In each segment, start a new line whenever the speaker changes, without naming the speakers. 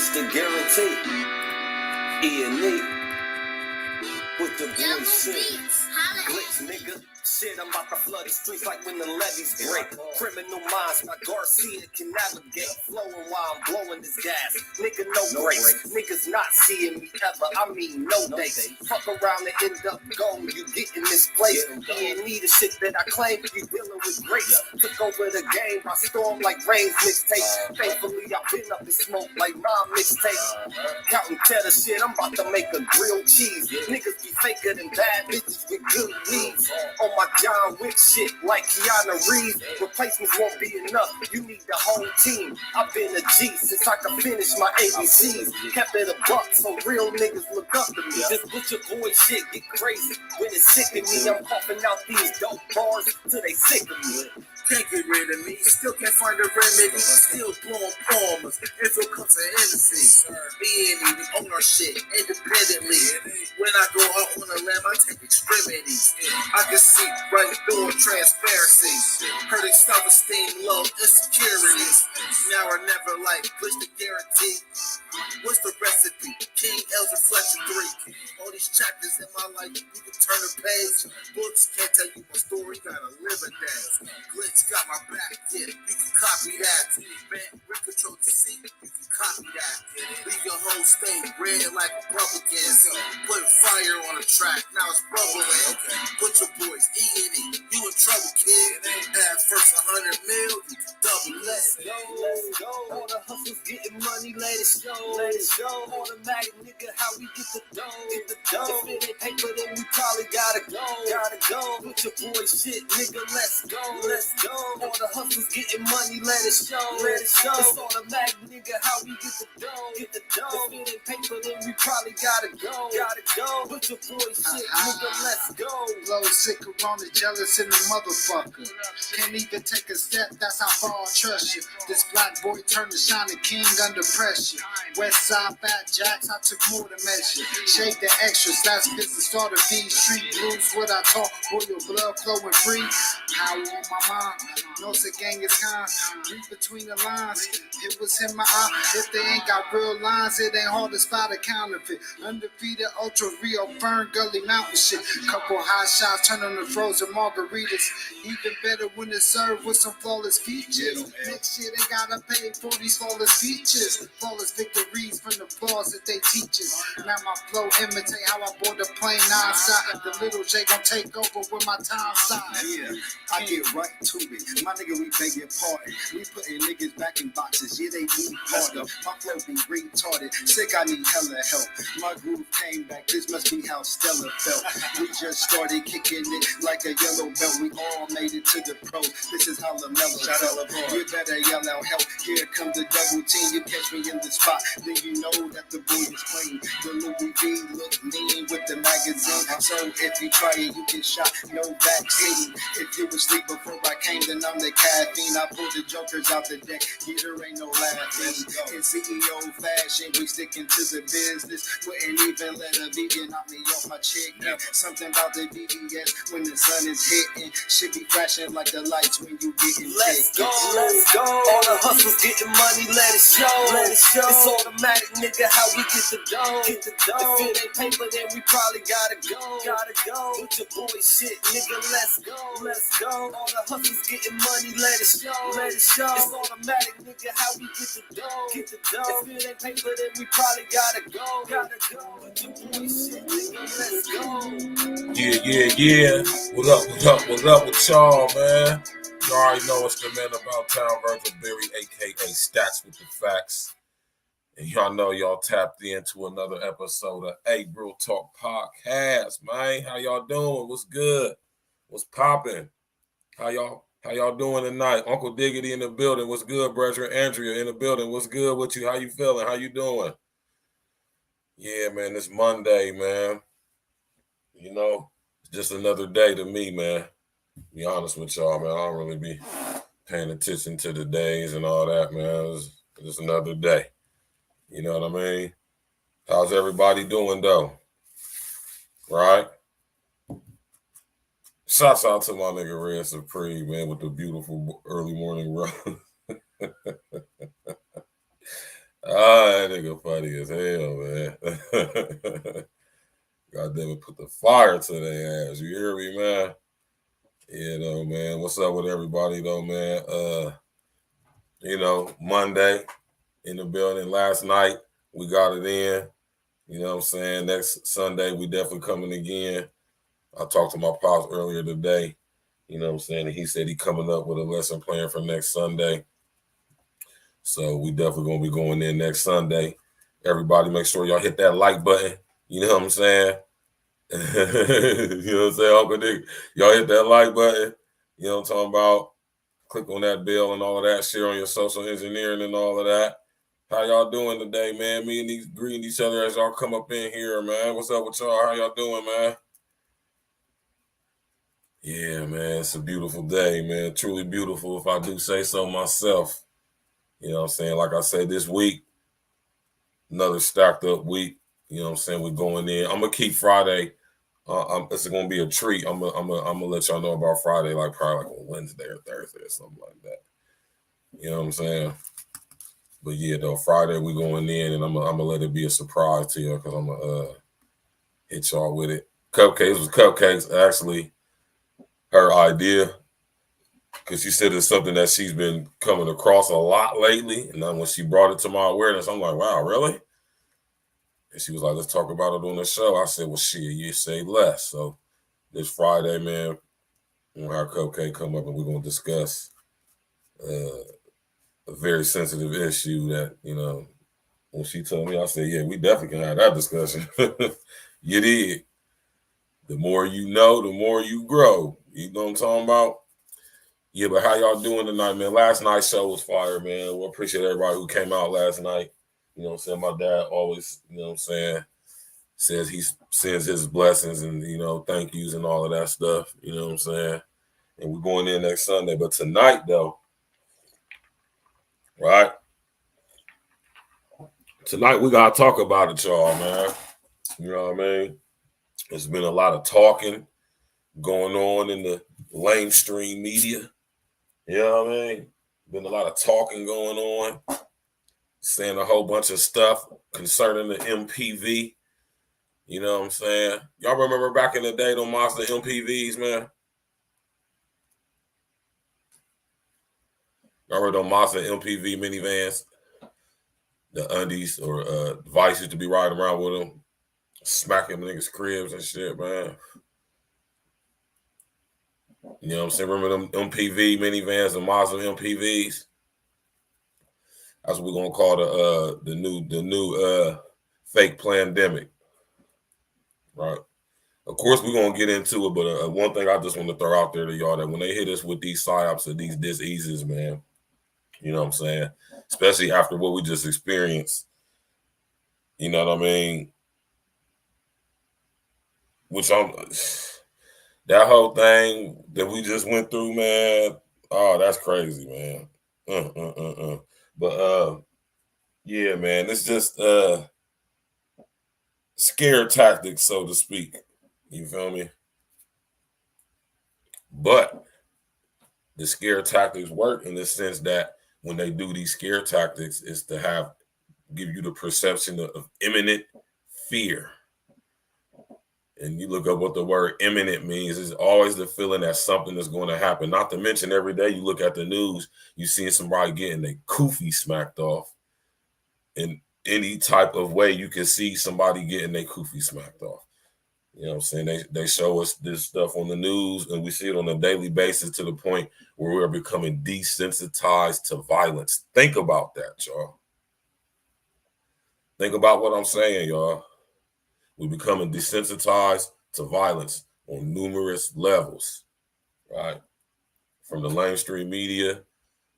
Push the guarantee. E&E. With the bullshit. Glitch, nigga. Shit, I'm about to flood the streets like when the levees break. Criminal minds, my Garcia can navigate. Flowing while I'm blowing this gas. Nigga, no breaks. Niggas not seeing me ever. I mean, no dates. Fuck around and end up going. You getting misplaced. E&E, the shit that I claim. You dealing with grace. Took over the game by storm like Rain's mixtape. Thankfully, I've been up in smoke like Mom mixtape. Counting cheddar shit, I'm about to make a grilled cheese. Niggas be faker than bad bitches with good leads. On my John Wick shit like Keanu Reeves. Replacements won't be enough. You need the whole team. I've been a G since I could finish my ABCs. Kept it a buck so real niggas look up to me. This butcher boy shit get crazy. When it's sick of me, I'm coughing out these dope bars till they sick of me.
Can't get rid of me, still can't find a remedy, still blowing palmers, if it comes to innocence. Me and we own our shit independently. When I go out on a limb, I take extremities. I can see right through transparency. Hurting self-esteem, low insecurities. Now or never like, push the guarantee. What's the recipe? King L's Reflection 3. All these chapters in my life, you can turn a page. Books can't tell you my story, gotta live a dance. Glitch got my back, yeah, you can copy that. Man, we control the seat, you can copy that. Leave your whole state red like Republicans. Put fire on the track, now it's bubbling. Put your boys E&E, you in trouble, kid. Add first 100 mil, you can double.
Let's go. All the hustlers getting money, let it show. Automatic nigga, how we get the dough. If it ain't paper, then we probably gotta go. Put your boy shit, nigga, let's go. All the hustlers getting money, let it show. It's automatic nigga, how we get the dough. If it ain't paper, then we probably gotta go. Put your boy shit, nigga, let's go.
Blow sick around the jealous in the motherfucker. Can't even take a step, that's how far I trust you. This black boy turned to shining king under pressure. West side fat jacks, I took more than measure. Shake the extras, that's business started. These street blues, what I talk, royal blood flowing free. Power on my mind, no the gang is kind. Read between the lines, it was in my eye. If they ain't got real lines, it ain't hard to spot a counterfeit. Undefeated, ultra real, Fern Gully Mountain shit. Couple hot shots, turn on the frozen margaritas. Even better when it's served with some flawless features. Next shit, they gotta pay for these flawless features. Flawless victories from the flaws that they teach us. Now my flow imitate how I board the plane non-stop. The little J gon' take over with my time side.
Yeah, I get right to it. My nigga, we begging pardon. We putting niggas back in boxes. Yeah, they need harder. My flow be retarded. Sick, I need hella help. My groove came back. This must be how Stella felt. We just started kicking it like a yellow belt. We all made it to the pro. This is how LaMelo felt. You better yell out help. Here comes the double team. You catch me in the spot, then you know that the boy is clean. The Louis V look mean with the magazine. So if you try it, you get shot. No vaccine. If you was asleep before I came, then I'm the caffeine. I pulled the jokers out the deck. Yeah, there ain't no laughing. In CEO fashion, we sticking to the business. Wouldn't even let a vegan knock me off my chicken. Something about the BBS when the sun is hitting. Should be flashing like the lights when you getting
Let's go. All the hustlers getting money, let it show. It's automatic, nigga, how we get the dough. If it ain't paper, then we probably gotta go. Put your boy shit, nigga, let's go. All the hustlers getting money, let it show. It's automatic, nigga, how we get the dough. If it ain't paper, then we probably gotta go. Put your boy shit, nigga, let's go.
Yeah. What up with y'all, man? You already know it's the man about town, Virgil Berry, a.k.a. Stats with the Facts. And y'all know y'all tapped into another episode of A Real Talk Podcast, man. How y'all doing? What's good? What's popping? How y'all doing tonight? Uncle Diggity in the building. What's good, Brethren? Andrea in the building. What's good with you? How you feeling? How you doing? Yeah, man, it's Monday, man. You know, it's just another day to me, man. Be honest with y'all, man. I don't really be paying attention to the days and all that, man. It's just another day. You know what I mean? How's everybody doing, though? Right? Shouts out to my nigga Red Supreme, man, with the beautiful early morning run. That nigga funny as hell, man. God damn it, put the fire to their ass. You hear me, man? You know, man. What's up with everybody, though, man? Monday in the building. Last night we got it in. You know what I'm saying? Next Sunday we definitely coming again. I talked to my pops earlier today. You know what I'm saying? And he said he coming up with a lesson plan for next Sunday. So we definitely gonna be going in next Sunday. Everybody make sure y'all hit that like button. You know what I'm saying? You know what I'm saying, Uncle Nick? Y'all hit that like button. You know what I'm talking about? Click on that bell and all of that. Share on your social engineering and all of that. How y'all doing today, man? Me and these greeting each other as y'all come up in here, man. What's up with y'all? How y'all doing, man? Yeah, man. It's a beautiful day, man. Truly beautiful, if I do say so myself. You know what I'm saying? Like I said, this week, another stacked up week. You know what I'm saying? We're going in. I'm gonna keep Friday. It's gonna be a treat. I'm gonna let y'all know about Friday, like probably like on Wednesday or Thursday or something like that. You know what I'm saying? But yeah, though, Friday we going in, and I'm gonna let it be a surprise to you because I'm gonna hit y'all with it. Cupcakes actually her idea, because she said it's something that she's been coming across a lot lately. And then when she brought it to my awareness, I'm like, wow, really? And she was like, let's talk about it on the show. I said, well, shit, you say less. So this Friday, man, we'll have Cupcake come up and we're going to discuss a very sensitive issue that, you know, when she told me, I said, yeah, we definitely can have that discussion. You did. The more you know, the more you grow. You know what I'm talking about? Yeah, but how y'all doing tonight, man? Last night's show was fire, man. We appreciate everybody who came out last night. You know what I'm saying? My dad always, you know what I'm saying, says he sends his blessings and, you know, thank yous and all of that stuff. You know what I'm saying? And we're going in next Sunday. But tonight, though, right? Tonight, we got to talk about it, y'all, man. You know what I mean? There's been a lot of talking going on in the mainstream media. You know what I mean? Been a lot of talking going on, saying a whole bunch of stuff concerning the MPV. You know what I'm saying? Y'all remember back in the day, those Mazda MPVs, man? Y'all remember those Mazda MPV minivans? The Undies or Vice used to be riding around with them, smacking niggas' cribs and shit, man. You know what I'm saying? Remember them MPV minivans, the Mazda MPVs? That's what we're gonna call the new fake Plandemic, right? Of course, we're gonna get into it, but one thing I just want to throw out there to y'all, that when they hit us with these psyops and these diseases, man, you know what I'm saying? Especially after what we just experienced, you know what I mean? That whole thing that we just went through, man. Oh, that's crazy, man. But yeah, man, it's just scare tactics, so to speak. You feel me? But the scare tactics work in the sense that when they do these scare tactics, is to give you the perception of imminent fear. And you look up what the word imminent means. It's always the feeling that something is going to happen. Not to mention every day you look at the news, you see somebody getting their kufi smacked off. In any type of way, you can see somebody getting their kufi smacked off. You know what I'm saying? They show us this stuff on the news, and we see it on a daily basis to the point where we're becoming desensitized to violence. Think about that, y'all. Think about what I'm saying, y'all. We're becoming desensitized to violence on numerous levels, right? From the mainstream media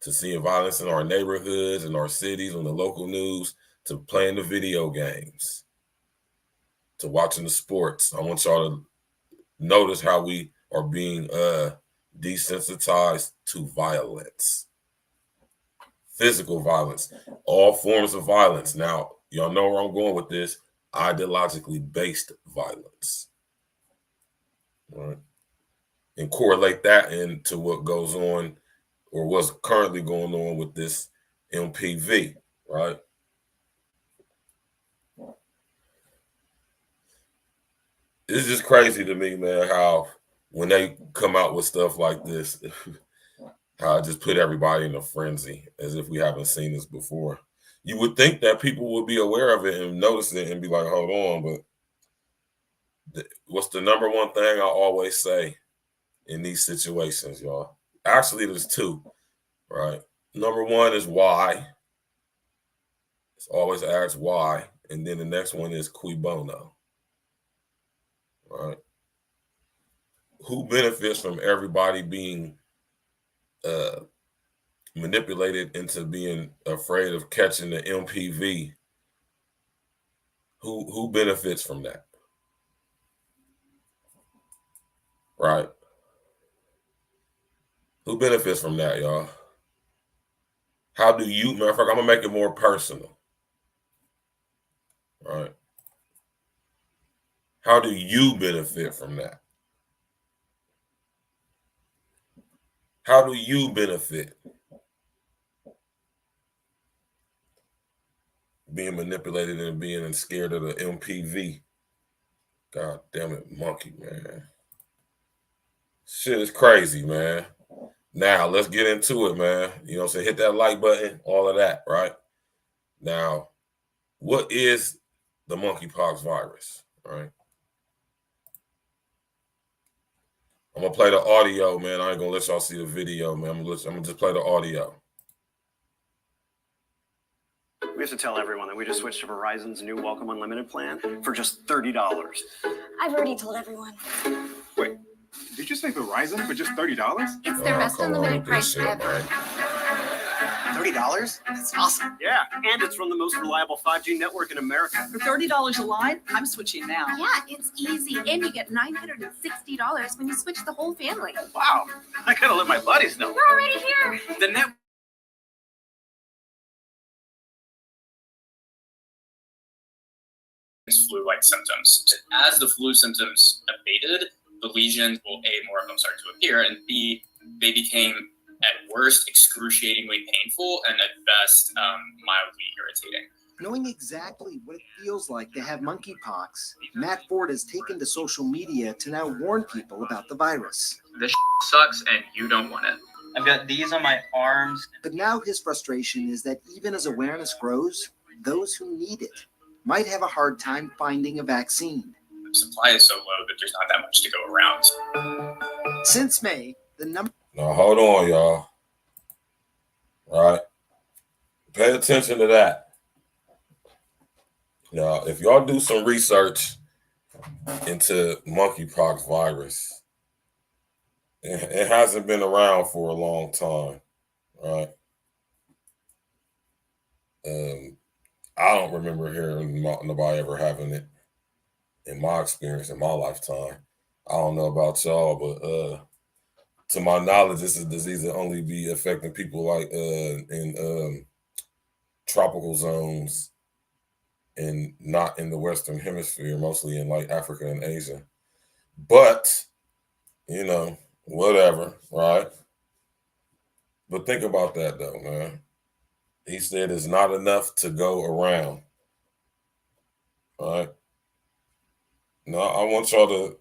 to seeing violence in our neighborhoods and our cities on the local news to playing the video games to watching the sports. I want y'all to notice how we are being desensitized to violence, physical violence, all forms of violence. Now, y'all know where I'm going with this. Ideologically based violence, right? And correlate that into what goes on or what's currently going on with this MPV, right? it's just crazy to me, man, how when they come out with stuff like this, how I just put everybody in a frenzy as if we haven't seen this before. You would think that people would be aware of it and notice it and be like, hold on, but what's the number one thing I always say in these situations, y'all? Actually, there's two, right? Number one is why. It's always asked why. And then the next one is cui bono, right? Who benefits from everybody being manipulated into being afraid of catching the MPV? Who benefits from that? Right? Who benefits from that, y'all? How do you, matter of fact, I'm gonna make it more personal. Right? How do you benefit from that? How do you benefit being manipulated and being scared of the MPV? God damn it, monkey, man. Shit is crazy, man. Now, let's get into it, man. You know what I'm saying? Hit that like button, all of that, right? Now, what is the monkeypox virus, right? I'm going to play the audio, man. I ain't going to let y'all see the video, man. I'm going to just play the audio.
We have to tell everyone that we just switched to Verizon's new Welcome Unlimited plan for just $30.
I've already told everyone.
Wait, did you say Verizon for just $30?
It's their best unlimited price ever.
$30? That's awesome. Yeah, and it's from the most reliable 5G network in America.
For $30 a line, I'm switching now.
Yeah, it's easy. And you get $960 when you switch the whole family.
Wow, I gotta let my buddies know.
We're already here.
The net.
Flu-like symptoms. As the flu symptoms abated, the lesions will A, more of them start to appear, and B, they became at worst excruciatingly painful and at best mildly irritating.
Knowing exactly what it feels like to have monkeypox, Matt Ford has taken to social media to now warn people about the virus.
This sucks and you don't want it. I've got these on my arms.
But now his frustration is that even as awareness grows, those who need it might have a hard time finding a vaccine.
The supply is so low that there's not that much to go around.
Since May, the number...
Now, hold on, y'all. All right? Pay attention to that. Now, if y'all do some research into monkeypox virus, it hasn't been around for a long time, right? I don't remember hearing nobody ever having it in my experience, in my lifetime. I don't know about y'all, but to my knowledge, this is a disease that only be affecting people like in tropical zones and not in the Western Hemisphere, mostly in like Africa and Asia. But, you know, whatever, right? But think about that though, man. He said it's not enough to go around. All right. Now, I want y'all to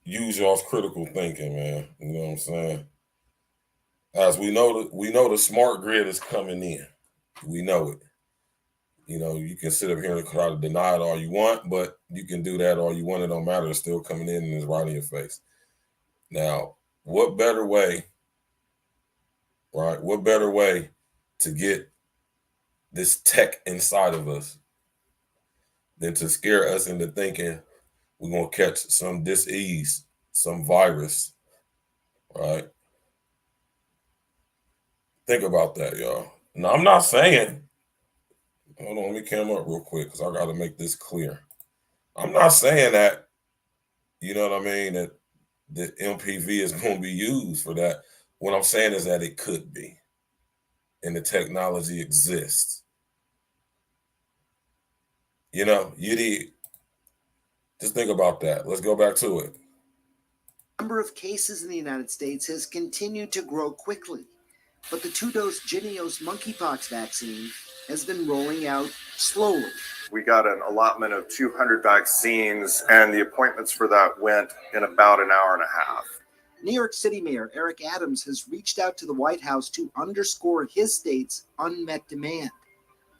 use y'all's critical thinking, man. You know what I'm saying? As we know the smart grid is coming in. We know it. You know, you can sit up here and try to deny it all you want, but you can do that all you want. It don't matter. It's still coming in and it's right in your face. Now, what better way, right? What better way to get this tech inside of us than to scare us into thinking we're going to catch some disease, some virus, right? Think about that, y'all. Now, I'm not saying, hold on, let me come up real quick because I got to make this clear. I'm not saying that, you know what I mean, that the MPV is going to be used for that. What I'm saying is that it could be, and the technology exists. You know, you did. Just think about that. Let's go back to it.
The number of cases in the United States has continued to grow quickly, But the 2-dose Jynneos monkeypox vaccine has been rolling out slowly.
We got an allotment of 200 vaccines, and the appointments for that went in about an hour and a half.
New York City Mayor Eric Adams has reached out to the White House to underscore his state's unmet demand.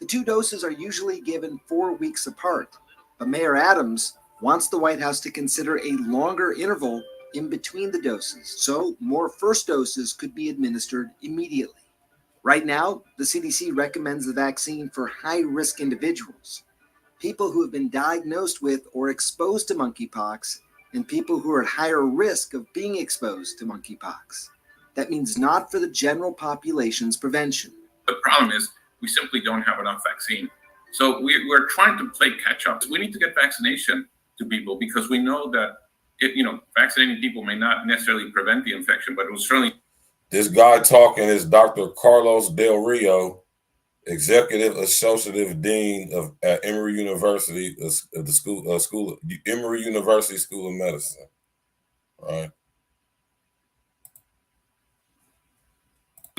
The 2 doses are usually given 4 weeks apart, but Mayor Adams wants the White House to consider a longer interval in between the doses, so more first doses could be administered immediately. Right now, the CDC recommends the vaccine for high-risk individuals, people who have been diagnosed with or exposed to monkeypox, and people who are at higher risk of being exposed to monkeypox. That means not for the general population's prevention.
The problem is we simply don't have enough vaccine. So we're trying to play catch up. We need to get vaccination to people because we know that vaccinating people may not necessarily prevent the infection, but it will certainly.
This guy talking is Dr. Carlos Del Rio, Executive Associate Dean at Emory University, Emory University School of Medicine. All right.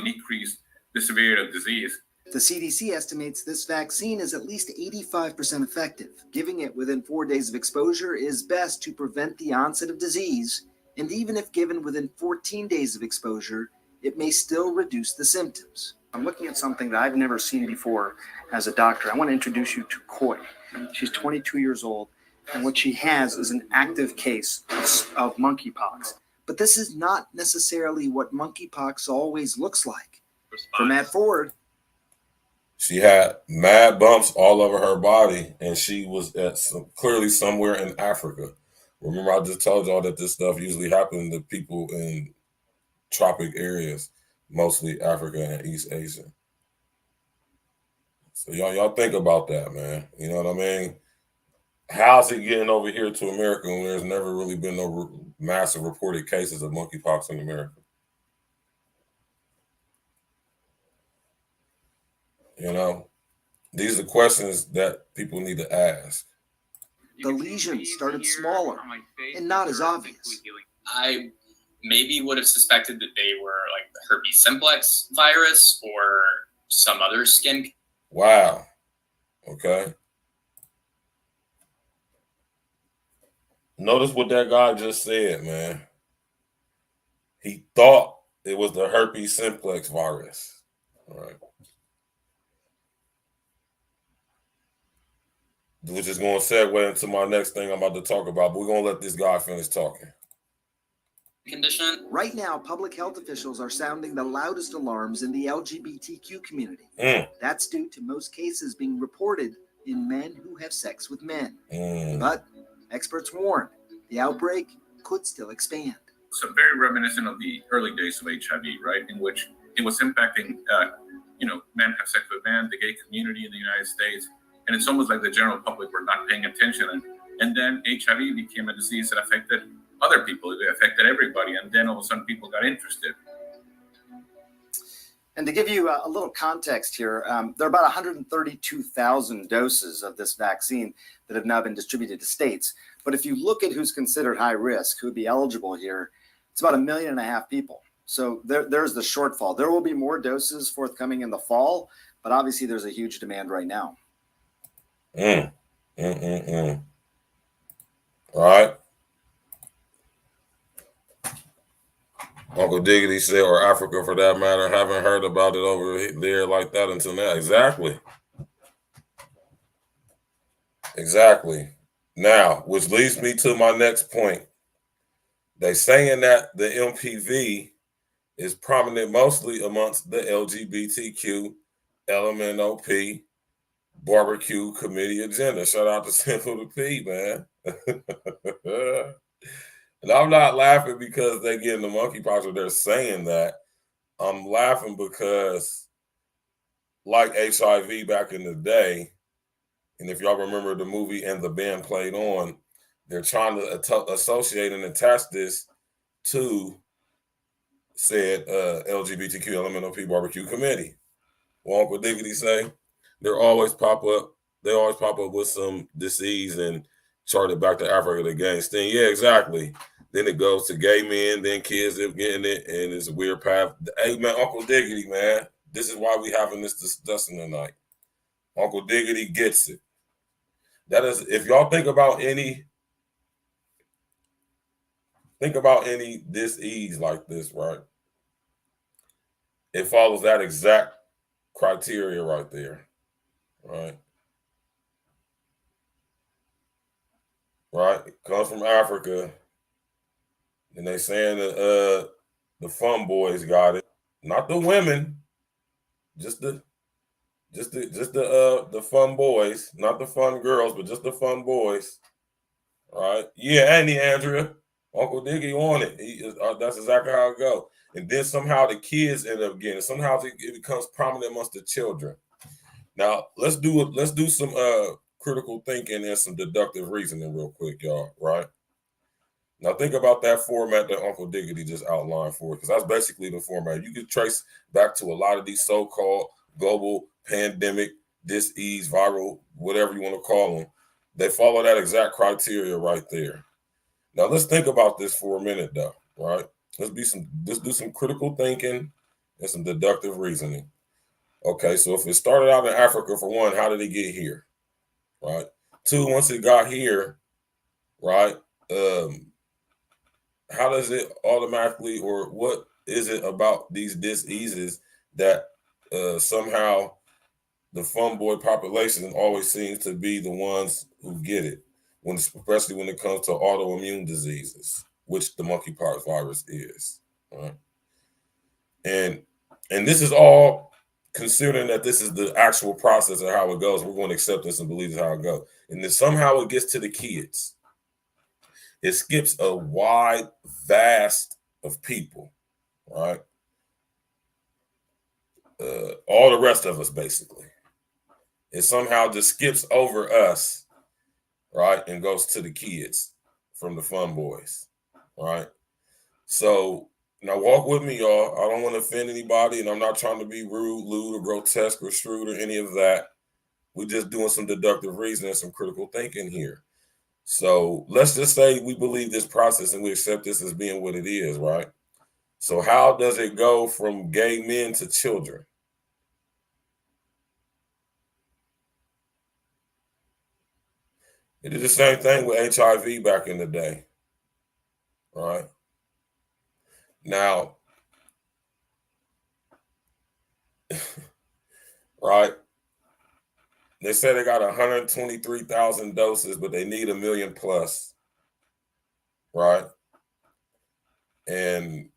Decrease the severity of disease.
The CDC estimates this vaccine is at least 85% effective. Giving it within 4 days of exposure is best to prevent the onset of disease, and even if given within 14 days of exposure, it may still reduce the symptoms.
I'm looking at something that I've never seen before as a doctor. I want to introduce you to Koi. She's 22 years old, and what she has is an active case of monkeypox.
But this is not necessarily what monkeypox always looks like. For Matt Ford,
she had mad bumps all over her body, and she was clearly somewhere in Africa. Remember, I just told y'all that this stuff usually happens to people in tropic areas, mostly Africa and East Asia. So y'all think about that, man. You know what I mean? How's it getting over here to America when there's never really been no massive reported cases of monkeypox in America? You know, these are questions that people need to ask.
the lesions started smaller and not as obvious.
I maybe would have suspected that they were like the herpes simplex virus or some other skin.
Wow. Okay. Notice what that guy just said, man. He thought it was the herpes simplex virus. All right. Which is going to segue into my next thing I'm about to talk about, but we're going to let this guy finish talking.
Condition.
Right now, public health officials are sounding the loudest alarms in the LGBTQ community. That's due to most cases being reported in men who have sex with men. But experts warn the outbreak could still expand.
So very reminiscent of the early days of HIV, right? In which it was impacting, men have sex with men, the gay community in the United States. And it's almost like the general public were not paying attention. And then HIV became a disease that affected other people. It affected everybody. And then all of a sudden people got interested.
And to give you a little context here, there are about 132,000 doses of this vaccine that have now been distributed to states. But if you look at who's considered high risk, who would be eligible here, it's about 1.5 million people. So there's the shortfall. There will be more doses forthcoming in the fall, but obviously there's a huge demand right now.
All right. Uncle Diggity said, or Africa for that matter, haven't heard about it over there like that until now. Exactly. Now, which leads me to my next point. They saying that the MPV is prominent mostly amongst the LGBTQ, LMNOP, barbecue committee agenda. Shout out to Simple the P, man. And I'm not laughing because they're getting the monkeypox or they're saying that. I'm laughing because, like HIV back in the day, and if y'all remember the movie And the Band Played On, they're trying to associate and attach this to said LGBTQ LMNOP barbecue committee. Well, Uncle Diggity say they always pop up with some disease and chart it back to Africa to gain steam. Yeah, exactly. Then it goes to gay men, then kids are getting it, and it's a weird path. Hey, man, Uncle Diggity, man, this is why we having this discussion tonight. Uncle Diggity gets it. That is, if y'all think about any dis-ease like this, right? It follows that exact criteria right there, right? Right? It comes from Africa. And they saying that the fun boys got it. Not the women, just the fun boys, not the fun girls, but just the fun boys. Right? Yeah, Andy Andrea, Uncle Diggy on it. That's exactly how it go. And then somehow the kids end up getting it. Somehow it becomes prominent amongst the children. Now let's do some critical thinking and some deductive reasoning real quick, y'all. Right? Now think about that format that Uncle Diggity just outlined for, because that's basically the format. You can trace back to a lot of these so-called global pandemic, dis-ease, viral, whatever you want to call them. They follow that exact criteria right there. Now let's think about this for a minute, though. Right? Let's do some critical thinking and some deductive reasoning. Okay, so if it started out in Africa, for one, how did it get here? Right? Two, once it got here, right? How does it automatically, or what is it about these diseases that somehow the fun boy population always seems to be the ones who get it, especially when it comes to autoimmune diseases, which the monkeypox virus is, right? And this is all considering that this is the actual process of how it goes. We're going to accept this and believe this is how it goes. And then somehow it gets to the kids. It skips a wide vast of people, right? All the rest of us, basically. It somehow just skips over us, right? And goes to the kids from the fun boys, right? So now walk with me, y'all. I don't want to offend anybody, and I'm not trying to be rude, lewd, or grotesque, or shrewd, or any of that. We're just doing some deductive reasoning and some critical thinking here. So let's just say we believe this process and we accept this as being what it is, right? So how does it go from gay men to children? It did the same thing with HIV back in the day, right? Now, right? They say they got 123,000 doses, but they need 1 million plus, right? And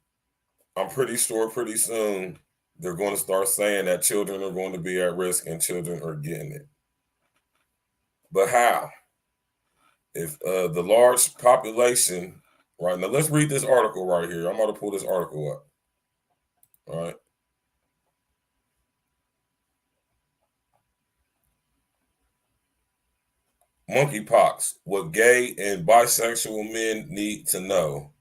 I'm pretty sure pretty soon they're going to start saying that children are going to be at risk and children are getting it. But how? If the large population, right? Now let's read this article right here. I'm going to pull this article up, all right? Monkeypox, what gay and bisexual men need to know.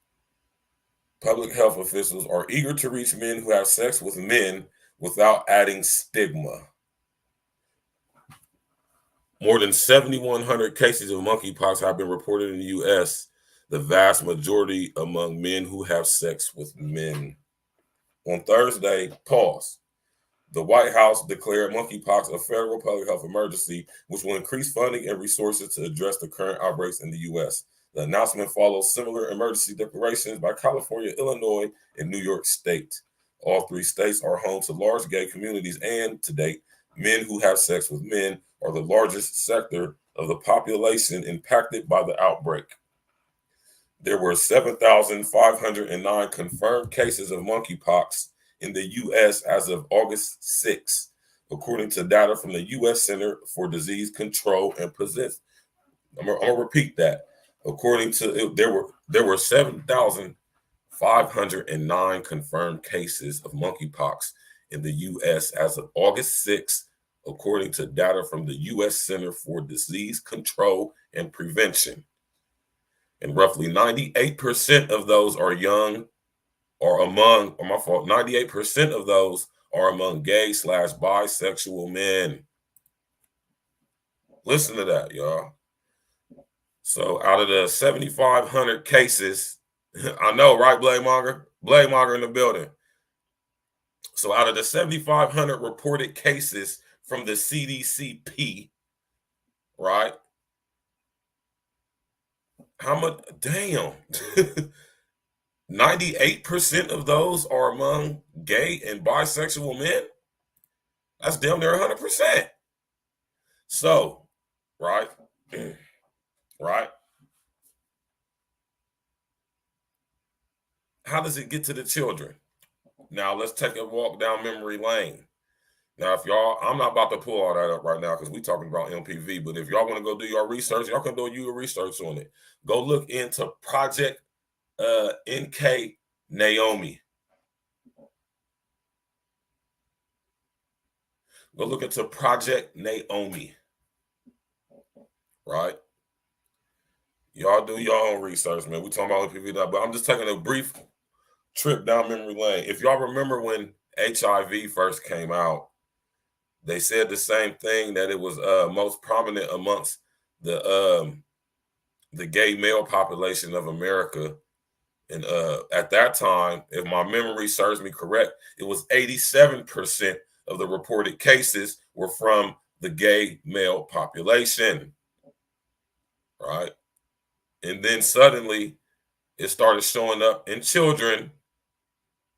Public health officials are eager to reach men who have sex with men without adding stigma. More than 7,100 cases of monkeypox have been reported in the U.S., the vast majority among men who have sex with men. On Thursday, the White House declared monkeypox a federal public health emergency, which will increase funding and resources to address the current outbreaks in the U.S. The announcement follows similar emergency declarations by California, Illinois, and New York State. All three states are home to large gay communities, and to date, men who have sex with men are the largest sector of the population impacted by the outbreak. There were 7,509 confirmed cases of monkeypox in the U.S. as of August 6, according to data from the U.S. Center for Disease Control and Prevention. I'm gonna repeat that. According to there were 7,509 confirmed cases of monkeypox in the U.S. as of August 6, according to data from the U.S. Center for Disease Control and Prevention. And roughly 98% of those are young, or among, 98% of those are among gay/bisexual men. Listen to that, y'all. So out of the 7,500 cases I know, right, Blade Monger? Blade Monger in the building. So out of the 7,500 reported cases from the CDCP, right? How much? Damn. 98% of those are among gay and bisexual men. That's damn near 100%. So, right? Right? How does it get to the children? Now, let's take a walk down memory lane. Now, if y'all, I'm not about to pull all that up right now because we're talking about MPV, but if y'all want to go do your research, y'all can do your research on it. Go look into Project NK Naomi. Go look into Project Naomi. Right? Y'all do your own research, man. We talking about MPV now, but I'm just taking a brief trip down memory lane. If y'all remember when HIV first came out, they said the same thing, that it was most prominent amongst the gay male population of America. And at that time, if my memory serves me correct, it was 87% of the reported cases were from the gay male population, right? And then suddenly it started showing up in children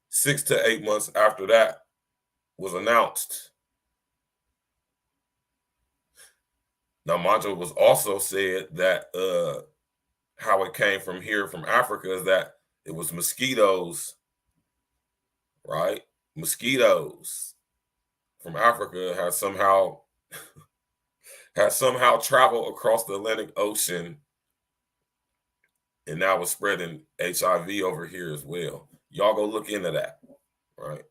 6 to 8 months after that was announced. Now, Manjo was also said that how it came from here, from Africa, is that it was mosquitoes, right? Mosquitoes from Africa had somehow traveled across the Atlantic Ocean, and now was spreading HIV over here as well. Y'all go look into that, right?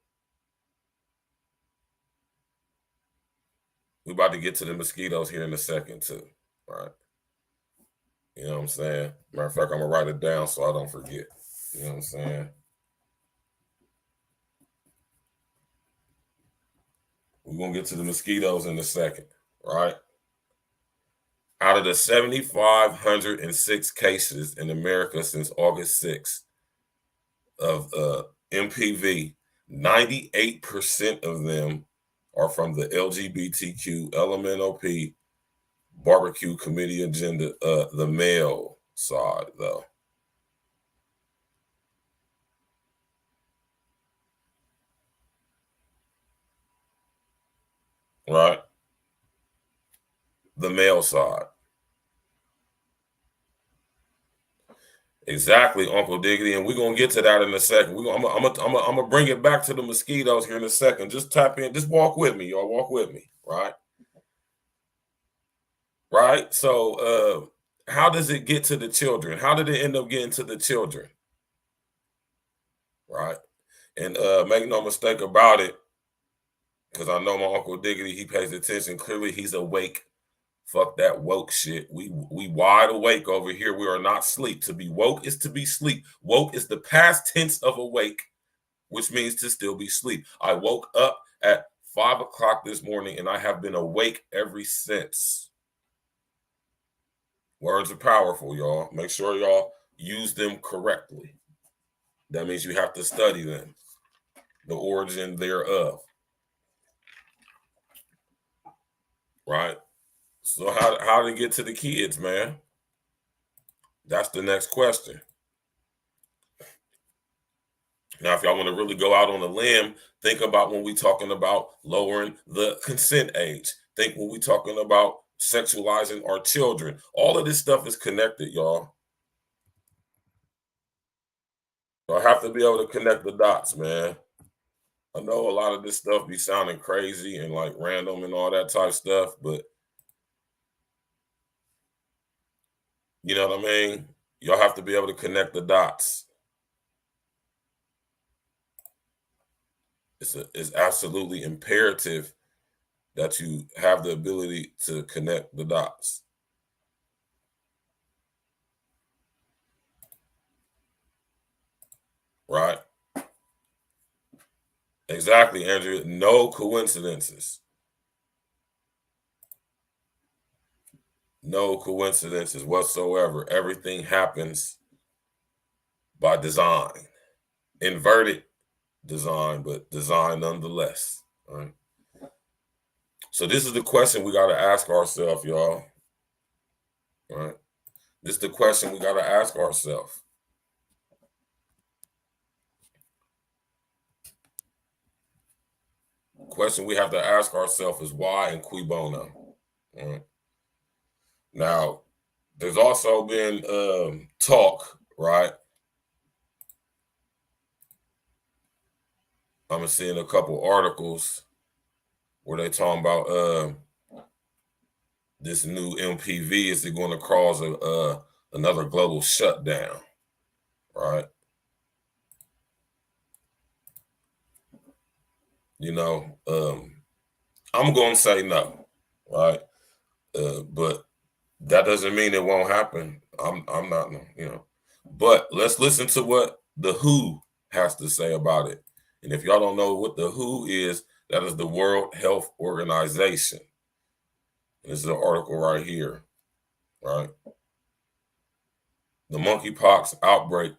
We about to get to the mosquitoes here in a second too, right? You know what I'm saying? Matter of fact, I'm gonna write it down so I don't forget. You know what I'm saying? We're gonna get to the mosquitoes in a second, right? Out of the 7,506 cases in America since August 6th of MPV, 98% of them are from the LGBTQ, LMNOP, barbecue committee agenda, the male side, though. Right? The male side. Exactly, Uncle Diggity, and we're gonna get to that in a second. I'm gonna bring it back to the mosquitoes here in a second. Just tap in, just walk with me, y'all. Walk with me, right? Right. So, how does it get to the children? How did it end up getting to the children? Right. And make no mistake about it, because I know my Uncle Diggity, he pays attention. Clearly, he's awake. Fuck that woke shit. We wide awake over here. We are not asleep. To be woke is to be sleep. Woke is the past tense of awake, which means to still be asleep. I woke up at 5 o'clock this morning, and I have been awake ever since. Words are powerful, y'all. Make sure y'all use them correctly. That means you have to study them, the origin thereof. Right? So how to get to the kids, man? That's the next question. Now, if y'all want to really go out on a limb, think about when we're talking about lowering the consent age. Think when we're talking about sexualizing our children. All of this stuff is connected, y'all. I have to be able to connect the dots, man. I know a lot of this stuff be sounding crazy and like random and all that type stuff, but you know what I mean? Y'all have to be able to connect the dots. It's absolutely imperative that you have the ability to connect the dots. Right? Exactly, Andrew. No coincidences. No coincidences whatsoever. Everything happens by design. Inverted design, but design nonetheless. All right. So this is the question we got to ask ourselves, y'all. All right. This is the question we got to ask ourselves. The question we have to ask ourselves is why and cui bono. All right. Now, there's also been talk, right? I'm seeing a couple articles where they talking about this new MPV. Is it going to cause another global shutdown, right? You know, I'm going to say no, right? But that doesn't mean it won't happen. I'm not, you know. But let's listen to what the WHO has to say about it. And if y'all don't know what the WHO is, that is the World Health Organization. And this is an article right here, right? The monkeypox outbreak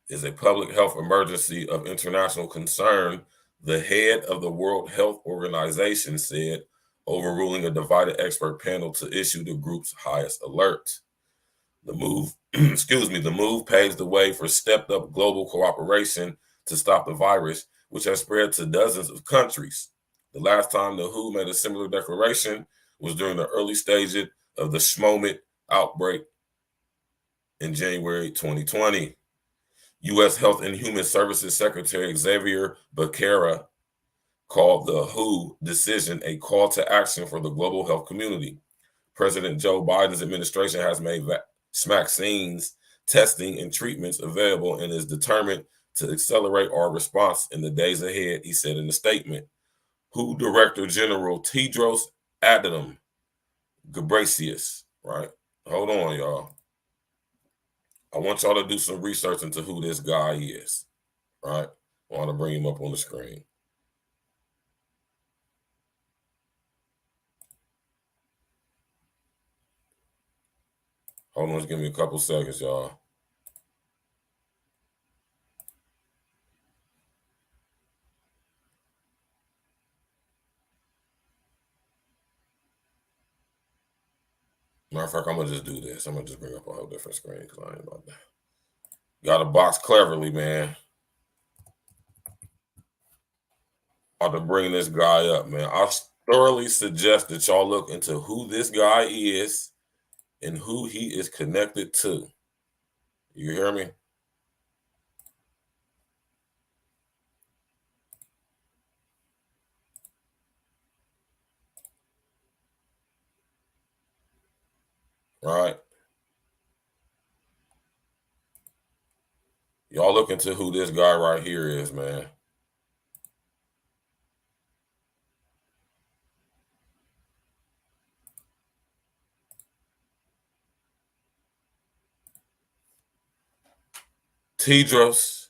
is a public health emergency of international concern, the head of the World Health Organization said, overruling a divided expert panel to issue the group's highest alert. The move, the move paves the way for stepped up global cooperation to stop the virus, which has spread to dozens of countries. The last time the WHO made a similar declaration was during the early stages of the SMOMIT outbreak in January 2020. U.S. Health and Human Services Secretary Xavier Becerra called the WHO decision a call to action for the global health community. President Joe Biden's administration has made SMAXINES testing and treatments available and is determined to accelerate our response in the days ahead, he said in the statement. WHO Director General Tedros Adhanom Ghebreyesus, right? Hold on, y'all. I want y'all to do some research into who this guy is, right? I want to bring him up on the screen. Hold on, just give me a couple seconds, y'all. Matter of fact, I'm going to just do this. I'm going to just bring up a whole different screen because I ain't about that. Got to box cleverly, man. About to bring this guy up, man. I thoroughly suggest that y'all look into who this guy is and who he is connected to. You hear me? Right? Y'all look into who this guy right here is, man. Tedros.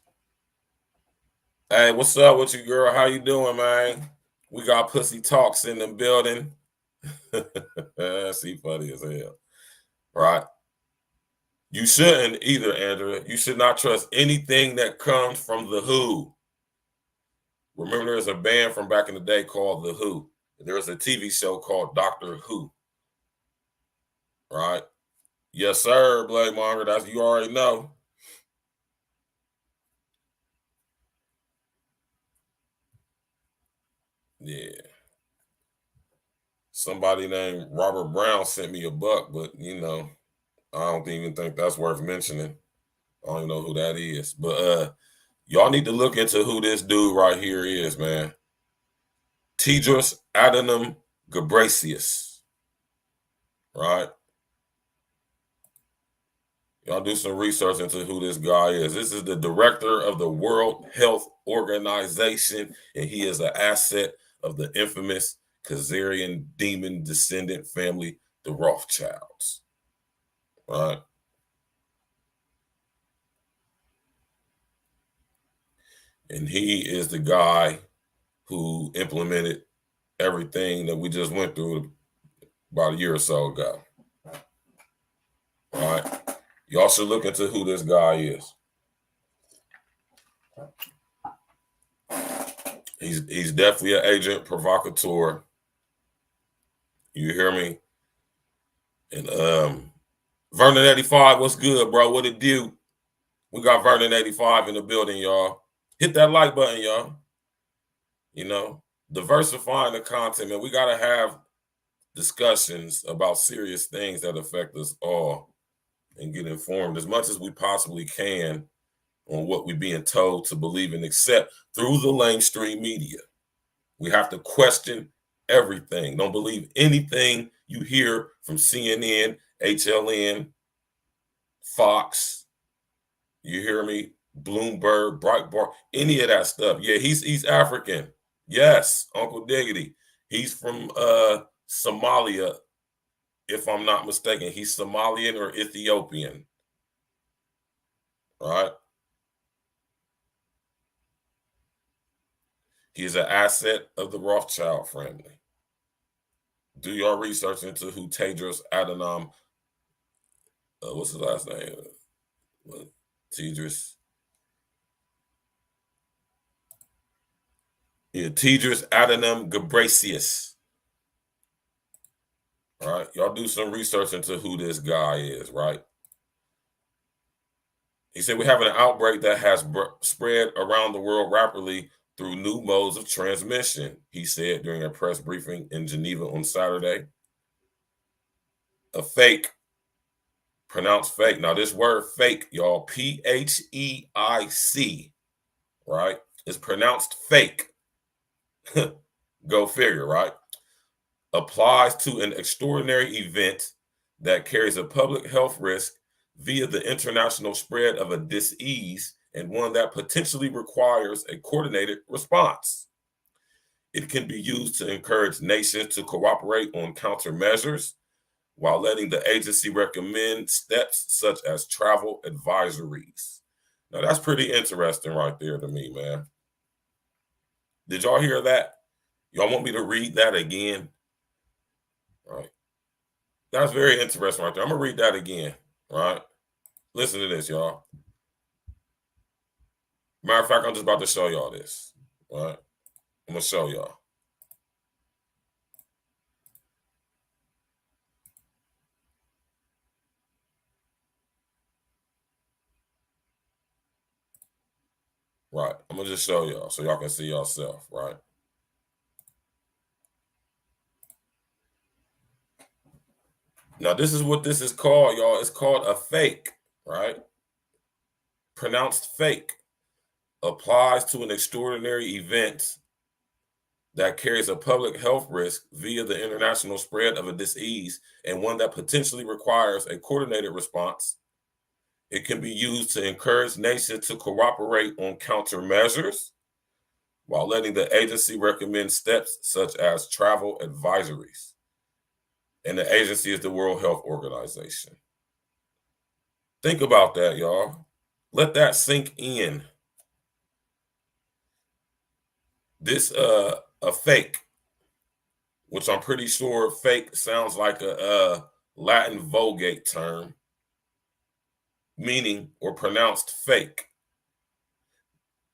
Hey, what's up with you, girl? How you doing, man? We got pussy talks in the building. See, funny as hell. Right? You shouldn't either, Andrea. You should not trust anything that comes from the WHO. Remember, there's a band from back in the day called The Who. There was a TV show called Doctor Who. Right? Yes, sir, Blade Monger. That's you already know. Yeah. Somebody named Robert Brown sent me a buck, but you know, I don't even think that's worth mentioning. I don't even know who that is. But y'all need to look into who this dude right here is, man. Tedros Adhanom Ghebreyesus. Right? Y'all do some research into who this guy is. This is the director of the World Health Organization, and he is an asset of the infamous Khazarian demon descendant family, the Rothschilds. Right? And he is the guy who implemented everything that we just went through about a year or so ago. All right? Y'all should look into who this guy is. He's definitely an agent provocateur. You hear me? And Vernon 85, what's good, bro? What it do? We got Vernon 85 in the building, y'all. Hit that like button, y'all. You know, diversifying the content, man. We gotta have discussions about serious things that affect us all and get informed as much as we possibly can on what we're being told to believe and accept through the mainstream media. We have to question everything. Don't believe anything you hear from CNN, HLN, Fox. You hear me? Bloomberg, Breitbart, any of that stuff. Yeah, he's African. Yes, Uncle Diggity. He's from Somalia, if I'm not mistaken. He's Somalian or Ethiopian. All right. He is an asset of the Rothschild family. Do your research into who Tedros Adhanom, what's his last name? Tedros. Yeah, Tedros Adhanom Ghebreyesus. All right, y'all do some research into who this guy is, right? He said, we're having an outbreak that has spread around the world rapidly through new modes of transmission, he said during a press briefing in Geneva on Saturday. A fake, pronounced fake. Now, this word fake, y'all, P-H-E-I-C, right? It's pronounced fake. Go figure, right? Applies to an extraordinary event that carries a public health risk via the international spread of a disease and one that potentially requires a coordinated response. It can be used to encourage nations to cooperate on countermeasures while letting the agency recommend steps such as travel advisories. Now, that's pretty interesting right there to me, man. Did y'all hear that? Y'all want me to read that again? All right. That's very interesting right there. I'm going to read that again, all right? Listen to this, y'all. Matter of fact, I'm just about to show y'all this, all right? I'm going to show y'all. Right. I'm going to just show y'all so y'all can see yourself, right? Now, this is what this is called, y'all. It's called a fake, right? Pronounced fake. Applies to an extraordinary event that carries a public health risk via the international spread of a disease and one that potentially requires a coordinated response. It can be used to encourage nations to cooperate on countermeasures while letting the agency recommend steps such as travel advisories. And the agency is the World Health Organization. Think about that, y'all. Let that sink in. This a fake, which I'm pretty sure fake sounds like a Latin Vulgate term, meaning or pronounced fake.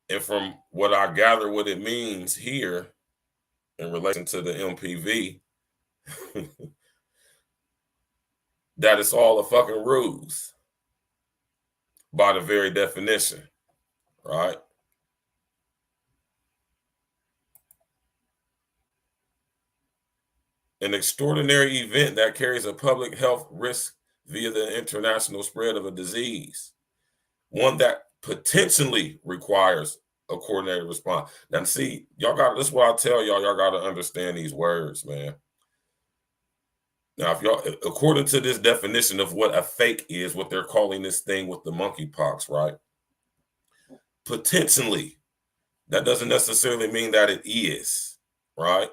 And from what I gather what it means here in relation to the MPV, that it's all a fucking ruse by the very definition, right? An extraordinary event that carries a public health risk via the international spread of a disease, one that potentially requires a coordinated response. Now, see, y'all got, this is what I tell y'all, y'all got to understand these words, man. Now, if y'all, according to this definition of what a fake is, what they're calling this thing with the monkeypox, right? Potentially, that doesn't necessarily mean that it is, right?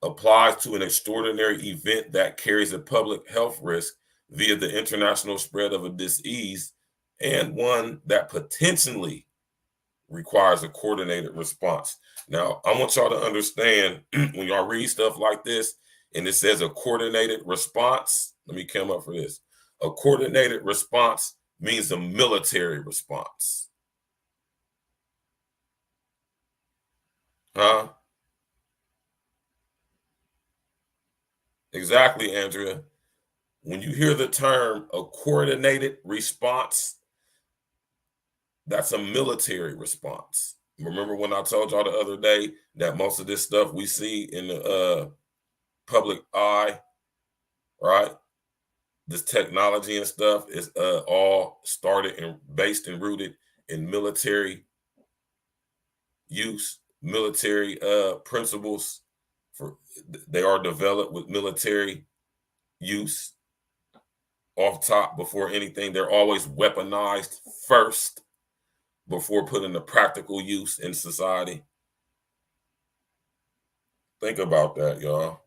Applies to an extraordinary event that carries a public health risk via the international spread of a disease and one that potentially requires a coordinated response. Now, I want y'all to understand when y'all read stuff like this and it says a coordinated response, let me come up for this. A coordinated response means a military response. Huh? Exactly, Andrea. When you hear the term a coordinated response, that's a military response. Remember when I told y'all the other day that most of this stuff we see in the public eye, right? This technology and stuff is all started and based and rooted in military use, military principles. They are developed with military use off top before anything. They're always weaponized first before put into practical use in society. Think about that, y'all.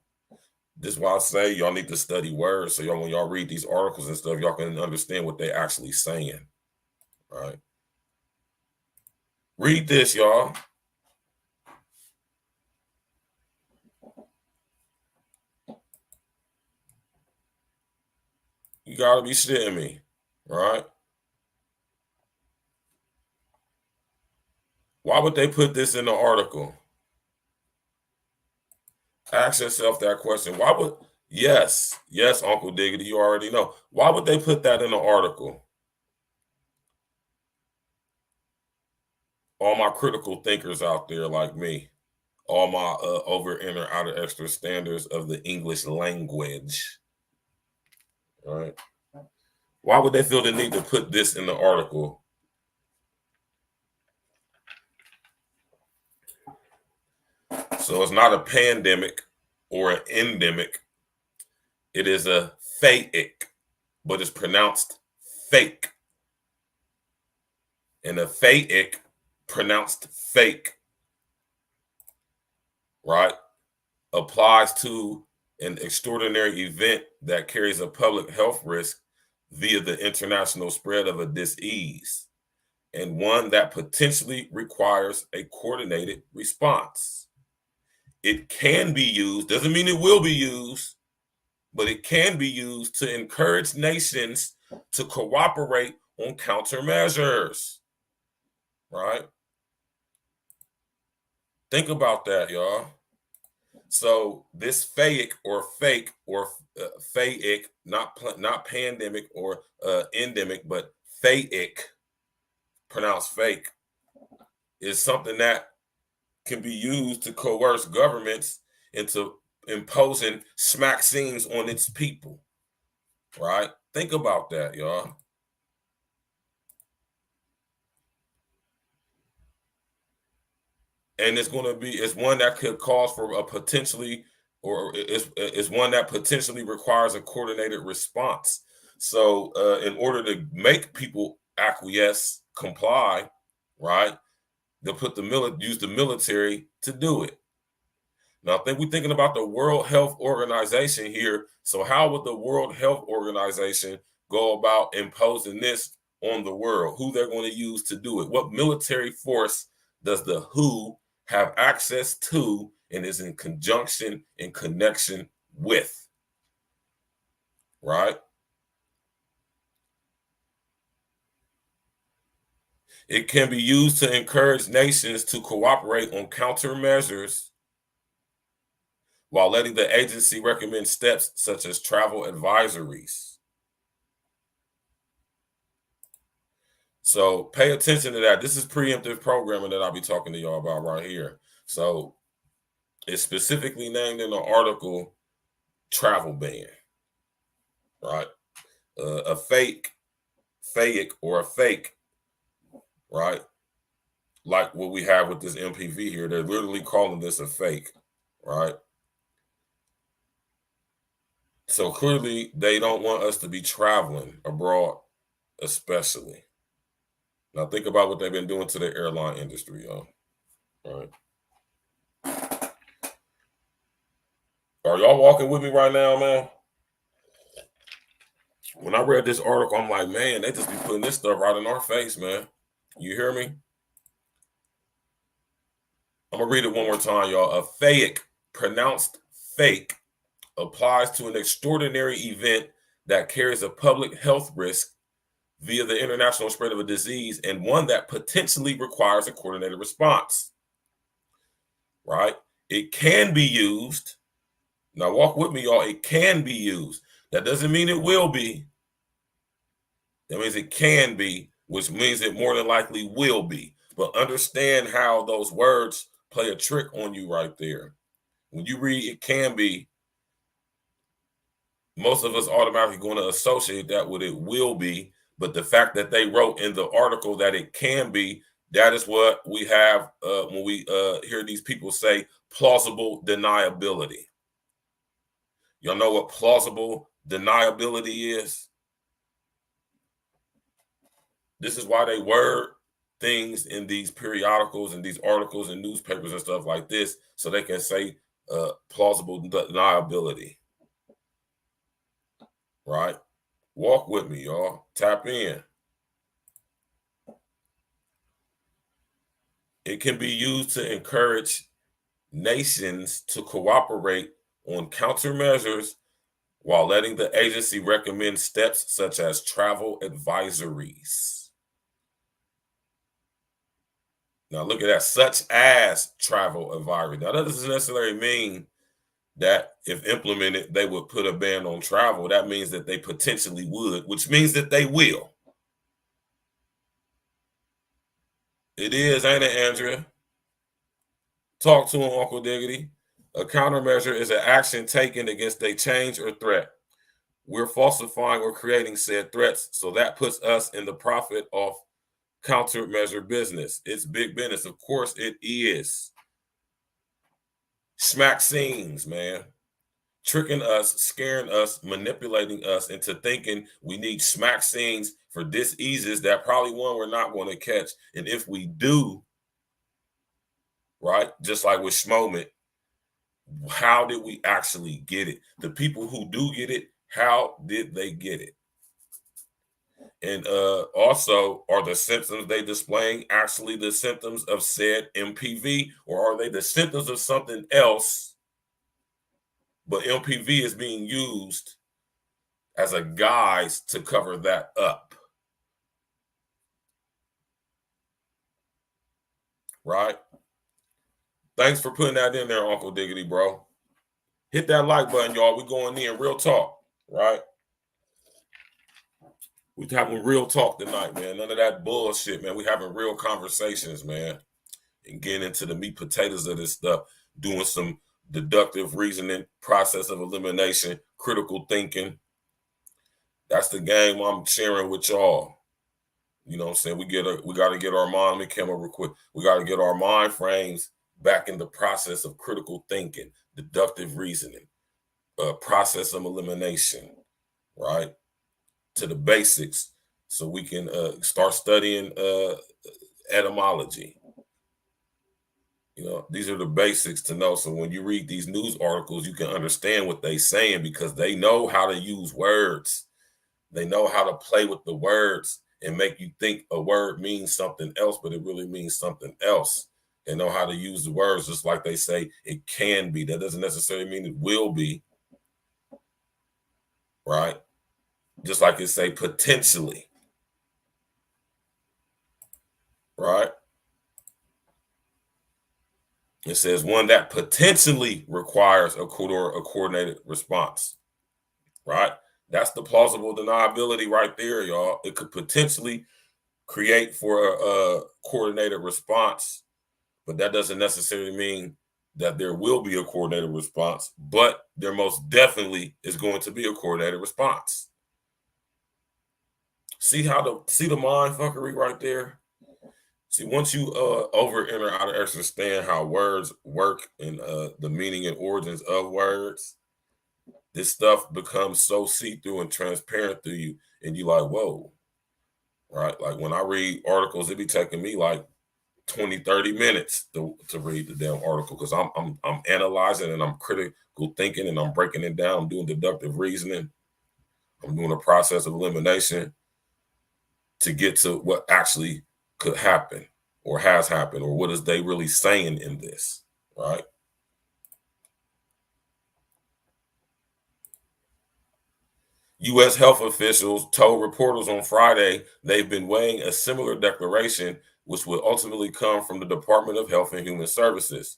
This is why I say y'all need to study words, so y'all, when y'all read these articles and stuff, y'all can understand what they actually saying, right? Read this, y'all. You gotta be shitting me, right? Why would they put this in the article? Ask yourself that question. Why would, yes, Uncle Diggity, you already know. Why would they put that in the article? All my critical thinkers out there like me, all my over, inner, outer, extra standards of the English language, all right? Why would they feel the need to put this in the article? So it's not a pandemic or an endemic. It is a fake, but it's pronounced fake. And a fake pronounced fake, right, applies to an extraordinary event that carries a public health risk via the international spread of a disease, and one that potentially requires a coordinated response. It can be used, doesn't mean it will be used, but it can be used to encourage nations to cooperate on countermeasures, right? Think about that, y'all. So this fake, not pandemic or endemic, but fake, pronounced fake, is something that can be used to coerce governments into imposing SMAXINES on its people, right? Think about that, y'all. And it's one that could cause for a potentially, or it's one that potentially requires a coordinated response. So in order to make people acquiesce, comply, right, they'll use the military to do it. Now, I think we're thinking about the World Health Organization here. So how would the World Health Organization go about imposing this on the world? Who they're going to use to do it? What military force does the WHO have access to and is in conjunction and connection with, right? It can be used to encourage nations to cooperate on countermeasures while letting the agency recommend steps such as travel advisories. So pay attention to that. This is preemptive programming that I'll be talking to y'all about right here. So it's specifically named in the article travel ban, right? A fake, right? Like what we have with this MPV here. They're literally calling this a fake, right? So clearly they don't want us to be traveling abroad, especially. Now think about what they've been doing to the airline industry, y'all. All right. Are y'all walking with me right now, man? When I read this article, I'm like, man, they just be putting this stuff right in our face, man. You hear me? I'm gonna read it one more time, y'all. A fake, pronounced fake, applies to an extraordinary event that carries a public health risk via the international spread of a disease, and one that potentially requires a coordinated response. right? It can be used. Now walk with me, y'all. It can be used. That doesn't mean it will be. That means it can be, which means it more than likely will be. But understand how those words play a trick on you right there. When you read it can be, most of us automatically going to associate that with it will be. But the fact that they wrote in the article that it can be, that is what we have when we hear these people say plausible deniability. Y'all know what plausible deniability is? This is why they word things in these periodicals and these articles and newspapers and stuff like this, so they can say plausible deniability. Right? Walk with me, y'all. Tap in. It can be used to encourage nations to cooperate on countermeasures while letting the agency recommend steps such as travel advisories. Now look at that, such as travel advisory. Now that doesn't necessarily mean that if implemented, they would put a ban on travel. That means that they potentially would, which means that they will. It is, ain't it, Andrea? Talk to him, Uncle Diggity. A countermeasure is an action taken against a change or threat. We're falsifying or creating said threats, so that puts us in the profit of countermeasure business. It's big business. Of course it is. SMAXINES, man. Tricking us, scaring us, manipulating us into thinking we need SMAXINES for diseases that probably one we're not going to catch. And if we do, right, just like with Schmoment, how did we actually get it? The people who do get it, how did they get it? And also, are the symptoms they displaying actually the symptoms of said MPV, or are they the symptoms of something else? But MPV is being used as a guise to cover that up. Right? Thanks for putting that in there, Uncle Diggity, bro. Hit that like button, y'all. We're going in real talk, right? We're having real talk tonight, man. None of that bullshit, man. We're having real conversations, man. And getting into the meat potatoes of this stuff, doing some deductive reasoning, process of elimination, critical thinking. That's the game I'm sharing with y'all. You know what I'm saying? We got to get our mind, let me come up real quick. We got to get our mind frames back in the process of critical thinking, deductive reasoning, process of elimination, right? To the basics, so we can start studying etymology. You know, these are the basics to know. So when you read these news articles, you can understand what they're saying because they know how to use words. They know how to play with the words and make you think a word means something else, but it really means something else. They know how to use the words, just like they say it can be. That doesn't necessarily mean it will be, right? Just like it say potentially, right? It says one that potentially requires a coordinated response, right? That's the plausible deniability right there, y'all. It could potentially create for a coordinated response, but that doesn't necessarily mean that there will be a coordinated response, but there most definitely is going to be a coordinated response. See the mind fuckery right there? See, once you over enter out of understand how words work and the meaning and origins of words, this stuff becomes so see-through and transparent through you, and you like, whoa, right? Like when I read articles, it be taking me like 20, 30 minutes to read the damn article because I'm analyzing and I'm critical thinking and I'm breaking it down, I'm doing deductive reasoning, I'm doing a process of elimination to get to what actually could happen or has happened or what is they really saying in this, right? U.S. health officials told reporters on Friday they've been weighing a similar declaration, which would ultimately come from the Department of Health and Human Services.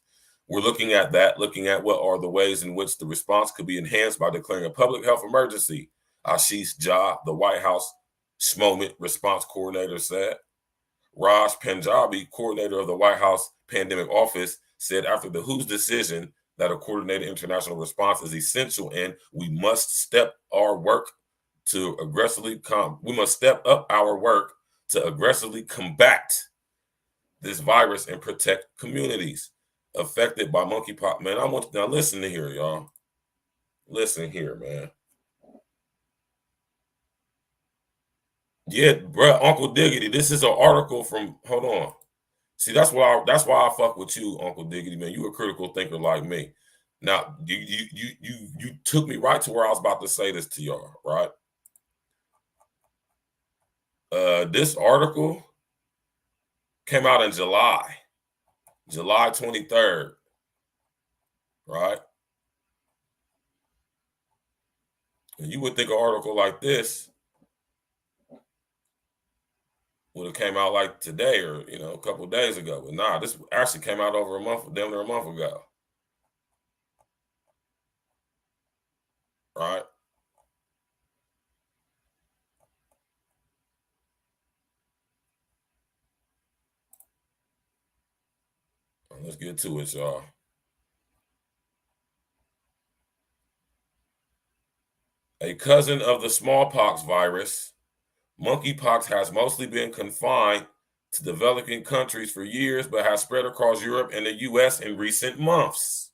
We're looking at that, looking at what are the ways in which the response could be enhanced by declaring a public health emergency. Ashish Jha, the White House SMOMENT response coordinator, said. Raj Panjabi, coordinator of the White House Pandemic Office, said after the WHO's decision that a coordinated international response is essential and we must step our work to aggressively combat this virus and protect communities affected by monkeypox. Man, now listen to here, y'all. Listen here, man. Yeah, bro, Uncle Diggity. This is an article from. Hold on. See, that's why I fuck with you, Uncle Diggity, man. You a critical thinker like me. Now, you took me right to where I was about to say this to y'all, right? This article came out in July 23rd, right? And you would think an article like this would have came out like today or, a couple of days ago. But nah, this actually came out over damn near a month ago. Right? Let's get to it, y'all. A cousin of the smallpox virus, monkeypox has mostly been confined to developing countries for years, but has spread across Europe and the U.S. in recent months.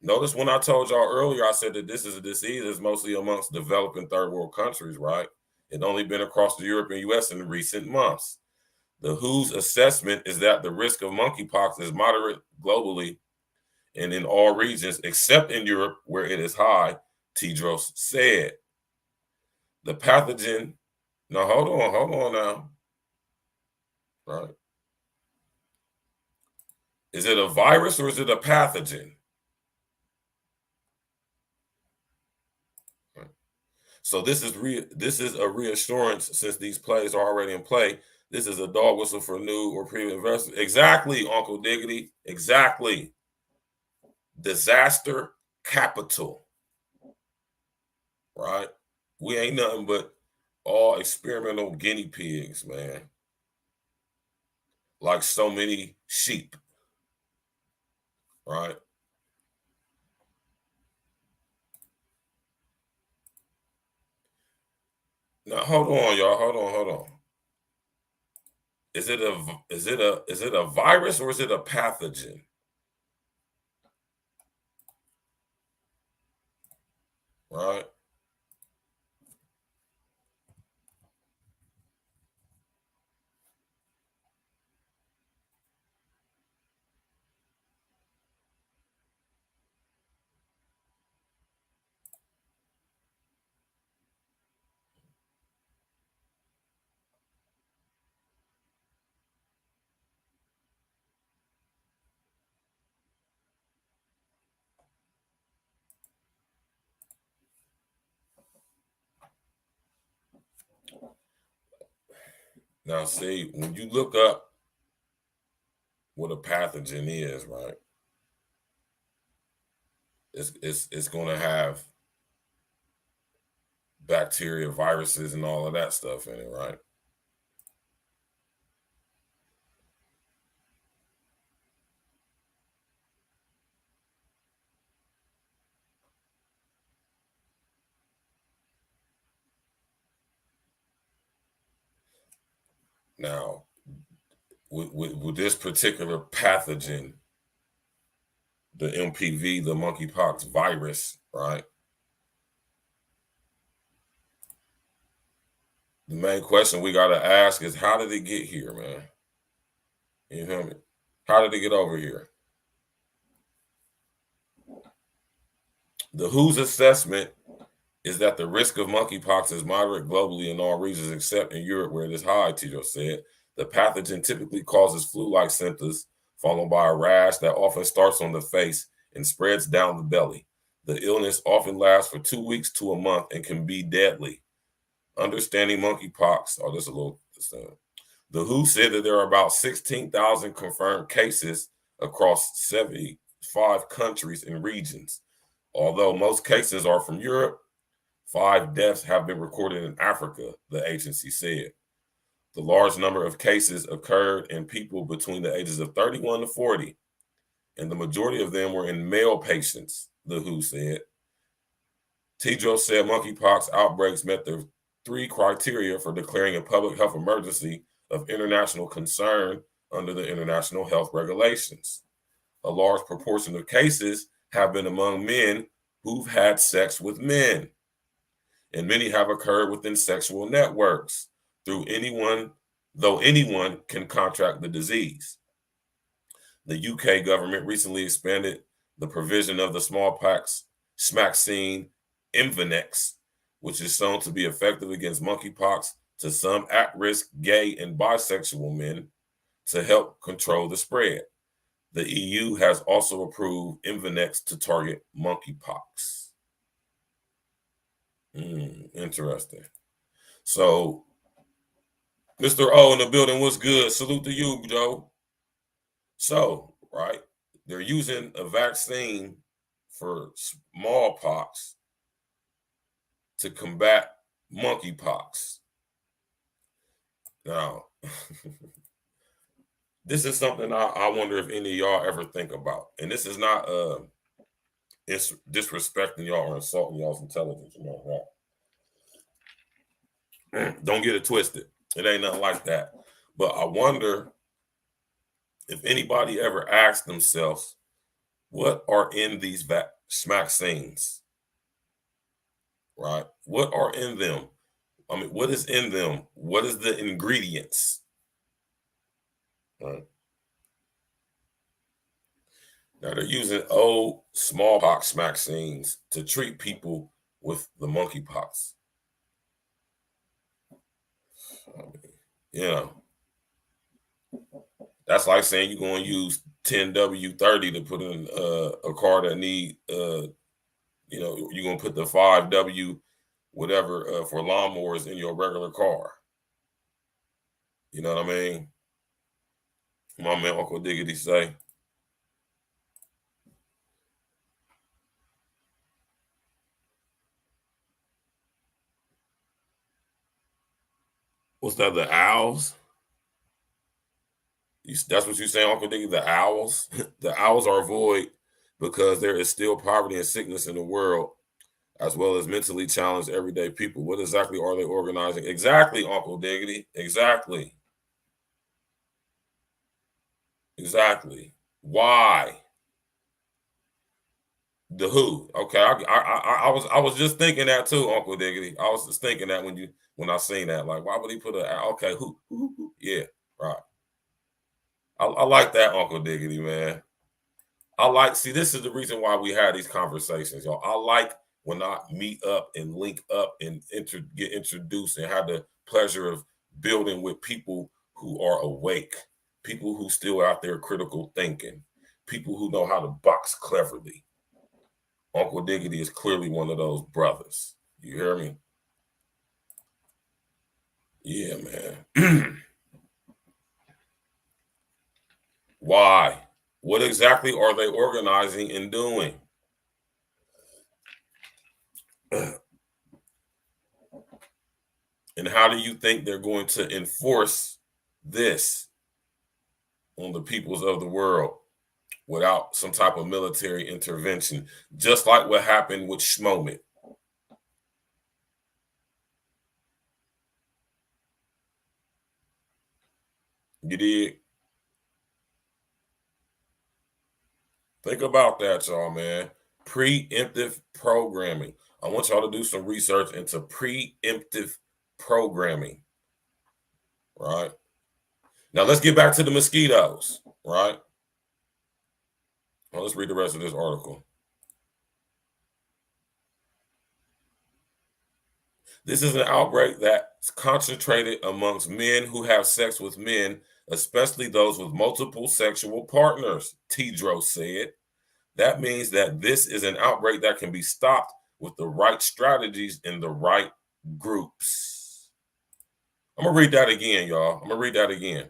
Notice when I told y'all earlier, I said that this is a disease that's mostly amongst developing third world countries, right? It only been across the Europe and U.S. in recent months. The WHO's assessment is that the risk of monkeypox is moderate globally and in all regions, except in Europe, where it is high, Tedros said. The pathogen, now hold on now. Right. Is it a virus or is it a pathogen? Right. So this is a reassurance since these plays are already in play. This is a dog whistle for new or previous investors. Exactly, Uncle Diggity. Exactly. Disaster capital. Right? We ain't nothing but all experimental guinea pigs, man. Like so many sheep. Right? Now hold on, y'all. Hold on. Is it a virus or is it a pathogen? Right? Now, see, when you look up what a pathogen is, right? It's going to have bacteria, viruses, and all of that stuff in it, right? Now, with this particular pathogen, the MPV, the monkeypox virus, right? The main question we got to ask is, how did it get here, man? You feel me? How did it get over here? The WHO's assessment is that the risk of monkeypox is moderate globally in all regions except in Europe, where it is high, Tito said. The pathogen typically causes flu-like symptoms, followed by a rash that often starts on the face and spreads down the belly. The illness often lasts for 2 weeks to a month and can be deadly. Understanding monkeypox, the WHO said that there are about 16,000 confirmed cases across 75 countries and regions. Although most cases are from Europe, 5 deaths have been recorded in Africa, the agency said. The large number of cases occurred in people between the ages of 31 to 40, and the majority of them were in male patients, the WHO said. Tedros said monkeypox outbreaks met the 3 criteria for declaring a public health emergency of international concern under the international health regulations. A large proportion of cases have been among men who've had sex with men, and many have occurred within sexual networks though anyone can contract the disease. The UK government recently expanded the provision of the smallpox SMAXINE Imvanex, which is shown to be effective against monkeypox, to some at-risk gay and bisexual men to help control the spread. The EU has also approved Imvanex to target monkeypox. Interesting. So, Mr. O in the building, what's good? Salute to you, Joe. So, right, they're using a vaccine for smallpox to combat monkeypox. Now, this is something I wonder if any of y'all ever think about. And this is not it's disrespecting y'all or insulting y'all's intelligence. You know, right? Don't get it twisted. It ain't nothing like that. But I wonder if anybody ever asked themselves, what are in these vaccines? Right? What are in them? I mean, what is in them? What is the ingredients? Right. Now they're using old smallpox vaccines to treat people with the monkeypox. I mean, you know, that's like saying you're going to use 10W30 to put in a car that need, you know, you're going to put the 5W whatever for lawnmowers in your regular car. You know what I mean? My man Uncle Diggity say. What's that, the owls? That's what you're saying, Uncle Diggity, the owls? The owls are void because there is still poverty and sickness in the world, as well as mentally challenged everyday people. What exactly are they organizing? Exactly, Uncle Diggity. Exactly. Exactly. Why? The who? Okay, I was just thinking that too, Uncle Diggity. I was just thinking that when I seen that, like, why would he put a okay? Who? Yeah, right. I like that, Uncle Diggity, man. See, this is the reason why we have these conversations, y'all. I like when I meet up and link up and get introduced and have the pleasure of building with people who are awake, people who still out there critical thinking, people who know how to box cleverly. Uncle Diggity is clearly one of those brothers. You hear me? Yeah, man. Why? What exactly are they organizing and doing? And how do you think they're going to enforce this on the peoples of the world without some type of military intervention, just like what happened with Schmoment? You did? Think about that, y'all, man. Preemptive programming. I want y'all to do some research into preemptive programming, right? Now, let's get back to the mosquitoes, right? Well, let's read the rest of this article. This is an outbreak that's concentrated amongst men who have sex with men, especially those with multiple sexual partners, Tedros said. That means that this is an outbreak that can be stopped with the right strategies in the right groups. I'm going to read that again, y'all. I'm going to read that again.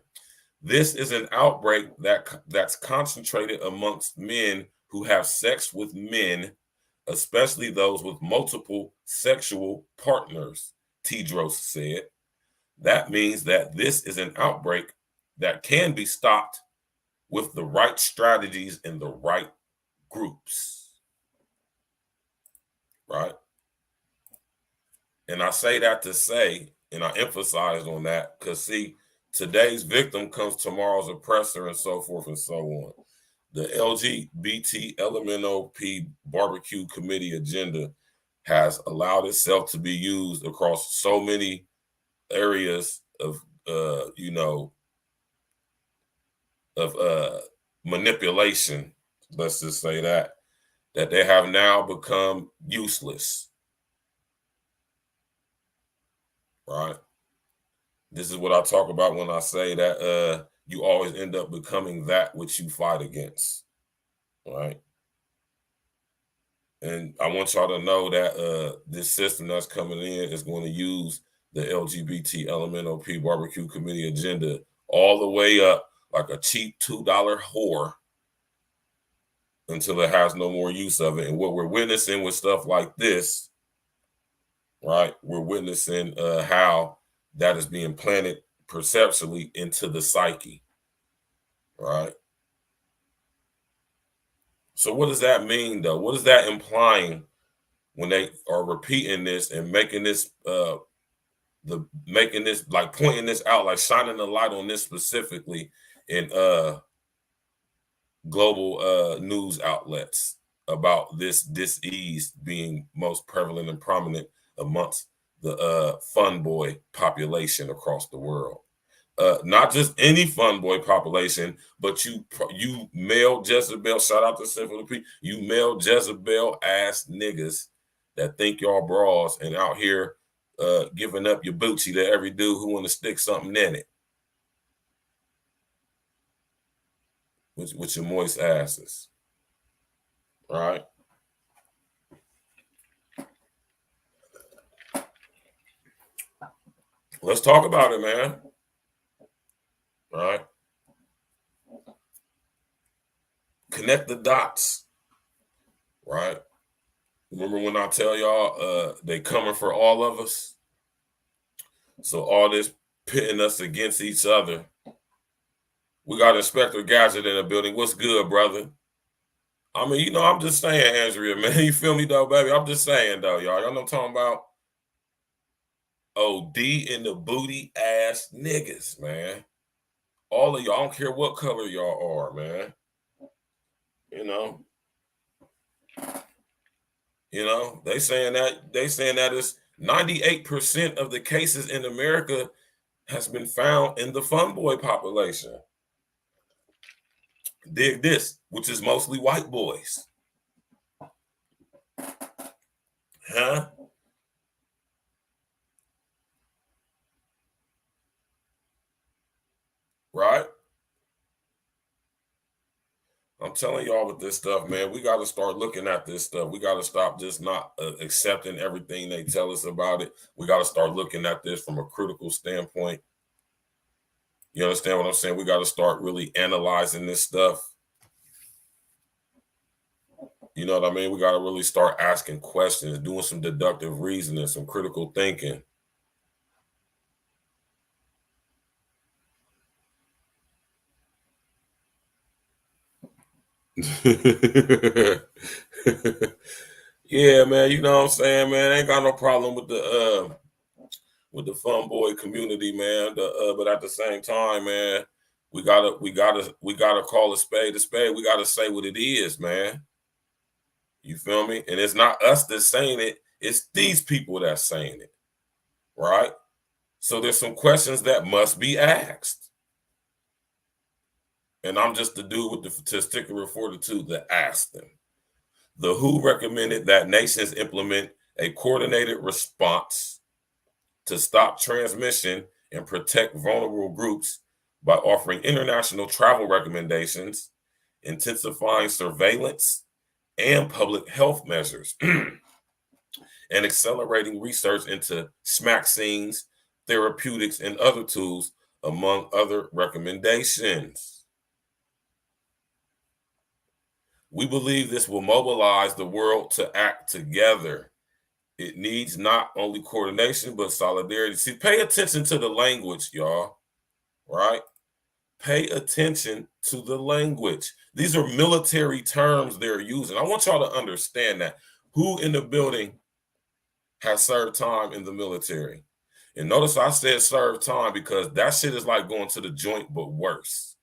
This is an outbreak that's concentrated amongst men who have sex with men, especially those with multiple sexual partners, Tedros said. That means that this is an outbreak that can be stopped with the right strategies in the right groups. Right? And I say that to say, and I emphasize on that, because see, today's victim comes tomorrow's oppressor, and so forth and so on. The LGBT LMNOP Barbecue Committee agenda has allowed itself to be used across so many areas of, manipulation, let's just say that they have now become useless. Right? This is what I talk about when I say that you always end up becoming that which you fight against. Right? And I want y'all to know that this system that's coming in is going to use the LGBT LMNOP Barbecue Committee agenda all the way up like a cheap $2 whore until it has no more use of it. And what we're witnessing with stuff like this, right, we're witnessing how that is being planted perceptually into the psyche, right? So what does that mean, though? What is that implying when they are repeating this and making this, like pointing this out, like shining the light on this specifically in global news outlets about this disease being most prevalent and prominent amongst the fun boy population across the world? Not just any fun boy population, but you male Jezebel, shout out to Simple P, you male Jezebel ass niggas that think y'all bras and out here giving up your Gucci to every dude who want to stick something in it. With your moist asses. Right? Let's talk about it, man. Right? Connect the dots. Right? Remember when I tell y'all they coming for all of us? So all this pitting us against each other. We got Inspector Gadget in the building. What's good, brother? I mean, I'm just saying, Andrea, man. You feel me, though, baby? I'm just saying, though, y'all. Y'all know what I'm talking about? OD in the booty ass niggas, man. All of y'all, I don't care what color y'all are, man. They saying that it's 98% of the cases in America has been found in the fun boy population. Dig this, which is mostly white boys. Huh? Right? I'm telling y'all with this stuff, man, we got to start looking at this stuff. We got to stop just not accepting everything they tell us about it. We got to start looking at this from a critical standpoint. You understand what I'm saying? We got to start really analyzing this stuff. You know what I mean? We got to really start asking questions, doing some deductive reasoning, some critical thinking. Yeah, man, you know what I'm saying, man? I ain't got no problem with the fun boy community, man. But at the same time, man, we gotta call a spade a spade. We gotta say what it is, man. You feel me? And it's not us that's saying it, it's these people that's saying it. Right? So there's some questions that must be asked. And I'm just the dude with the testicular fortitude to ask them. The WHO recommended that nations implement a coordinated response to stop transmission and protect vulnerable groups by offering international travel recommendations, intensifying surveillance and public health measures, and accelerating research into SMAXINES, therapeutics, and other tools among other recommendations. We believe this will mobilize the world to act together. It needs not only coordination, but solidarity. See, pay attention to the language, y'all, right? Pay attention to the language. These are military terms they're using. I want y'all to understand that. Who in the building has served time in the military? And notice I said serve time because that shit is like going to the joint, but worse.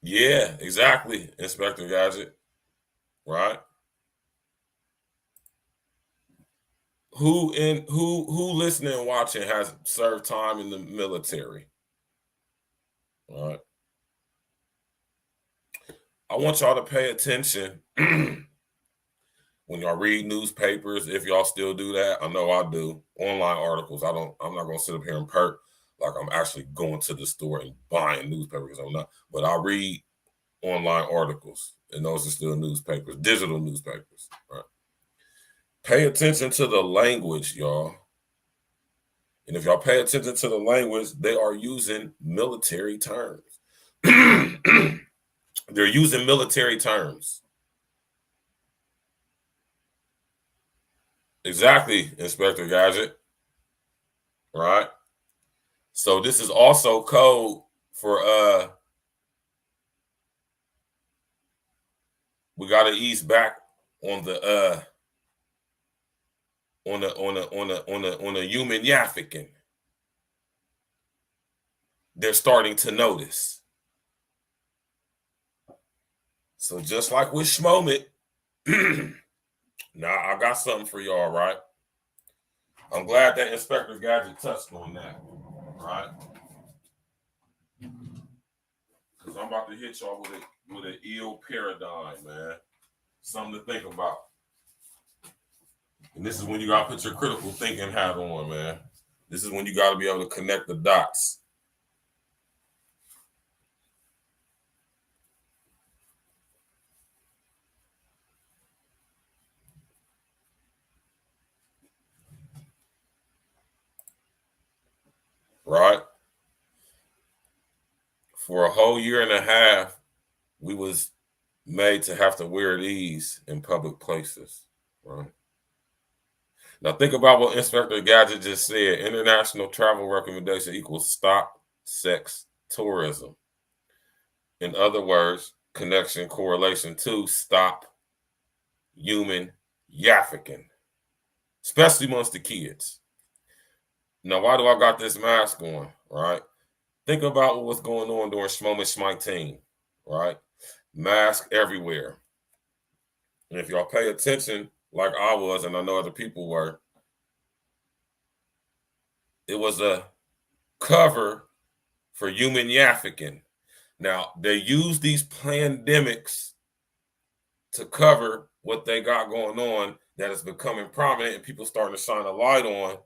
Yeah, exactly, Inspector Gadget. Right? Who listening and watching has served time in the military? All right. I want y'all to pay attention when y'all read newspapers, if y'all still do that. I know I do. Online articles. I'm not gonna sit up here and perk like I'm actually going to the store and buying newspapers. I'm not, but I read online articles, and those are still newspapers, digital newspapers. Right? Pay attention to the language, y'all. And if y'all pay attention to the language, they are using military terms. They're using military terms. Exactly, Inspector Gadget. Right? So this is also code for we gotta ease back on the on a human Yaffican. They're starting to notice. So just like with Schmoment, now I got something for y'all, right? I'm glad that Inspector Gadget touched on that, right? Because I'm about to hit y'all with an ill paradigm, man. Something to think about. And this is when you gotta put your critical thinking hat on, man. This is when you gotta be able to connect the dots. Right? For a whole year and a half, we was made to have to wear these in public places, right? Now think about what Inspector Gadget just said. International travel recommendation equals stop sex tourism. In other words, connection, correlation to stop human Yaffican, especially amongst the kids. Now, why do I got this mask on, right? Think about what was going on during Schmoment, right? Mask everywhere. And if y'all pay attention, like I was, and I know other people were, it was a cover for human Yaffican. Now, they use these pandemics to cover what they got going on that is becoming prominent and people starting to shine a light on,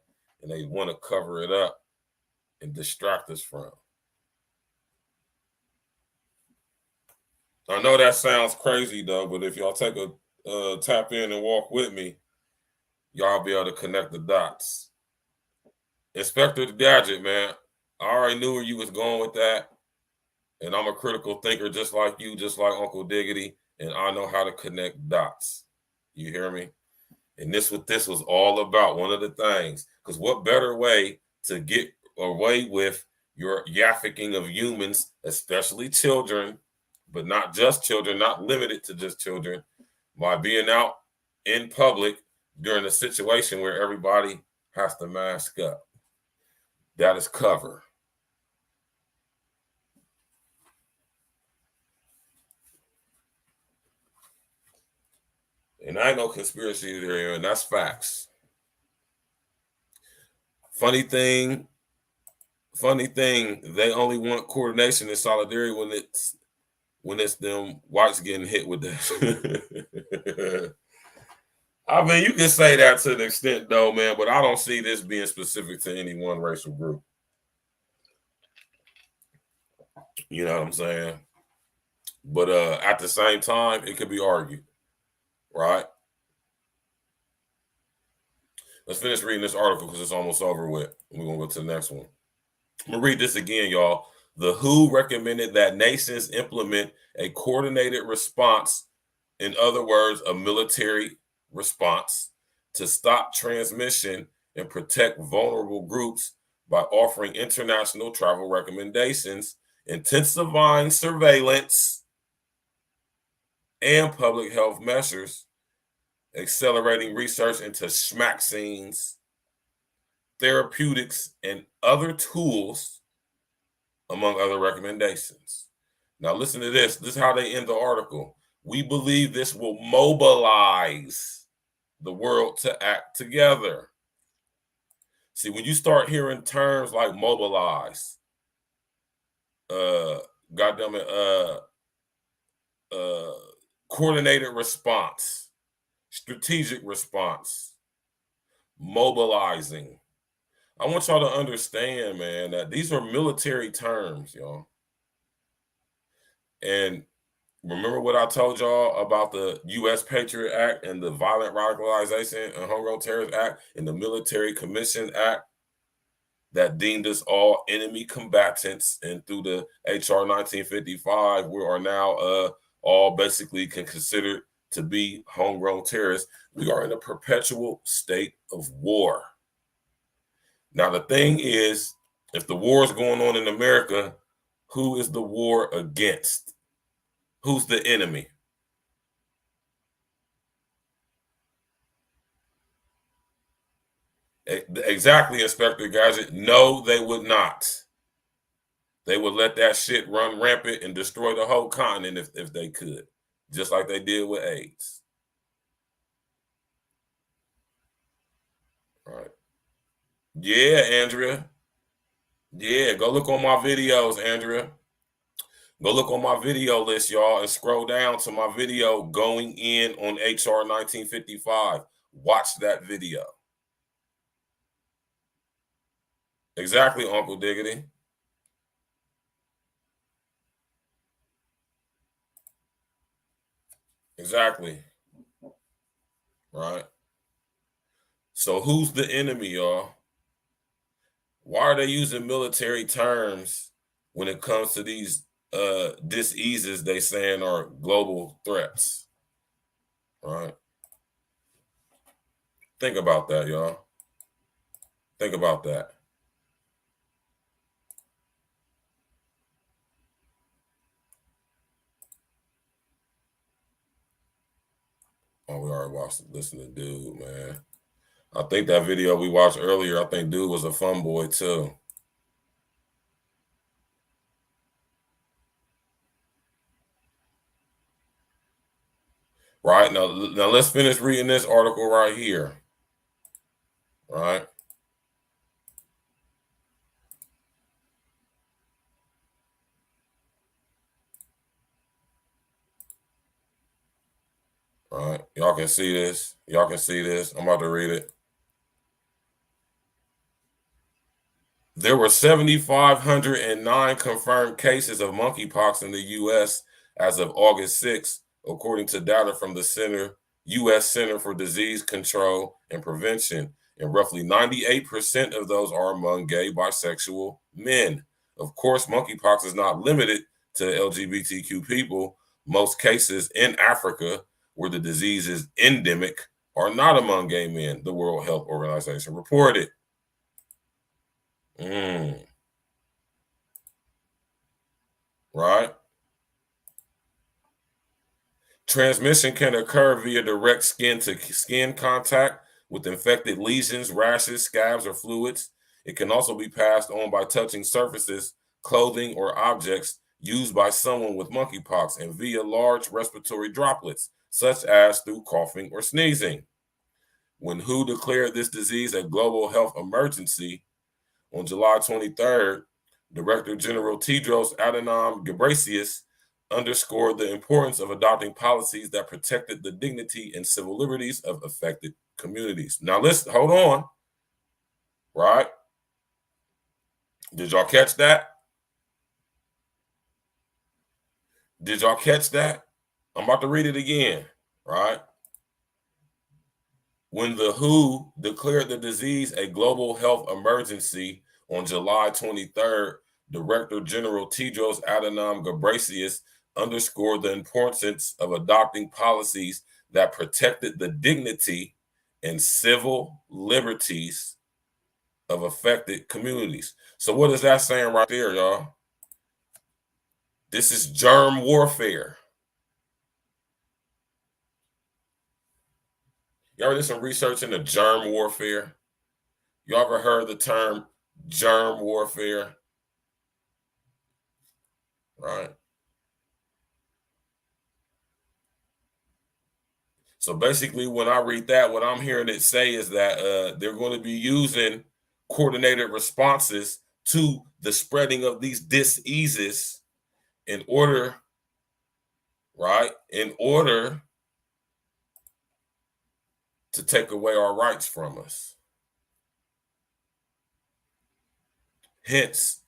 and they want to cover it up and distract us from. I know that sounds crazy, though, but if y'all take a tap in and walk with me, y'all be able to connect the dots. Inspector Gadget, man, I already knew where you was going with that. And I'm a critical thinker just like you, just like Uncle Diggity, and I know how to connect dots. You hear me? And this what this was all about, one of the things. Because what better way to get away with your yafficking of humans, especially children, but not just children, not limited to just children, by being out in public during a situation where everybody has to mask up. That is cover. And I know conspiracy theory, and that's facts. Funny thing, they only want coordination and solidarity when it's them whites getting hit with that. I mean, you can say that to an extent, though, man, but I don't see this being specific to any one racial group. You know what I'm saying? But at the same time, it could be argued, right? Let's finish reading this article because it's almost over with. We're going to go to the next one. I'm going to read this again, y'all. The WHO recommended that nations implement a coordinated response, in other words, a military response, to stop transmission and protect vulnerable groups by offering international travel recommendations, intensifying surveillance and public health measures, accelerating research into SMAXINES, therapeutics, and other tools, among other recommendations. Now listen to this. This is how they end the article. We believe this will mobilize the world to act together. See, when you start hearing terms like mobilize, coordinated response, strategic response, mobilizing, I want y'all to understand, man, that these are military terms, y'all. And remember what I told y'all about the U.S. Patriot Act and the Violent Radicalization and Homegrown Terrorist Act and the Military Commission Act that deemed us all enemy combatants, and through the HR 1955, we are now all basically considered to be homegrown terrorists. We are in a perpetual state of war. Now, the thing is, if the war is going on in America, who is the war against? Who's the enemy? Exactly, Inspector Gadget. No, they would not. They would let that shit run rampant and destroy the whole continent if they could, just like they did with AIDS. All right. Yeah, Andrea. Yeah, go look on my videos, Andrea. Go look on my video list, y'all, and scroll down to my video going in on HR 1955. Watch that video. Exactly, Uncle Diggity. Exactly. Right. So who's the enemy, y'all? Why are they using military terms when it comes to these diseases they saying are global threats? Right. Think about that, y'all. Think about that. Oh, we already watched it. Listen to Dude, man. I think that video we watched earlier, I think Dude was a fun boy too. Right, now let's finish reading this article right here. Right. All right, y'all can see this. Y'all can see this. I'm about to read it. There were 7,509 confirmed cases of monkeypox in the U.S. as of August 6, according to data from the U.S. Center for Disease Control and Prevention, and roughly 98% of those are among gay, bisexual men. Of course, monkeypox is not limited to LGBTQ people. Most cases in Africa, where the disease is endemic, are not among gay men, the World Health Organization reported. Right? Transmission can occur via direct skin-to-skin contact with infected lesions, rashes, scabs, or fluids. It can also be passed on by touching surfaces, clothing, or objects used by someone with monkeypox, and via large respiratory droplets, such as through coughing or sneezing. When WHO declared this disease a global health emergency on July 23rd, Director General Tedros Adhanom Ghebreyesus underscored the importance of adopting policies that protected the dignity and civil liberties of affected communities. Now, listen, hold on. Right? Did y'all catch that? Did y'all catch that? I'm about to read it again, right? When the WHO declared the disease a global health emergency on July 23rd, Director General Tedros Adhanom Ghebreyesus underscored the importance of adopting policies that protected the dignity and civil liberties of affected communities. So what is that saying right there, y'all? This is germ warfare. Y'all ever did some research into germ warfare? You ever heard the term germ warfare? Right. So basically, when I read that, what I'm hearing it say is that they're going to be using coordinated responses to the spreading of these diseases in order, right, in order to take away our rights from us. Hence,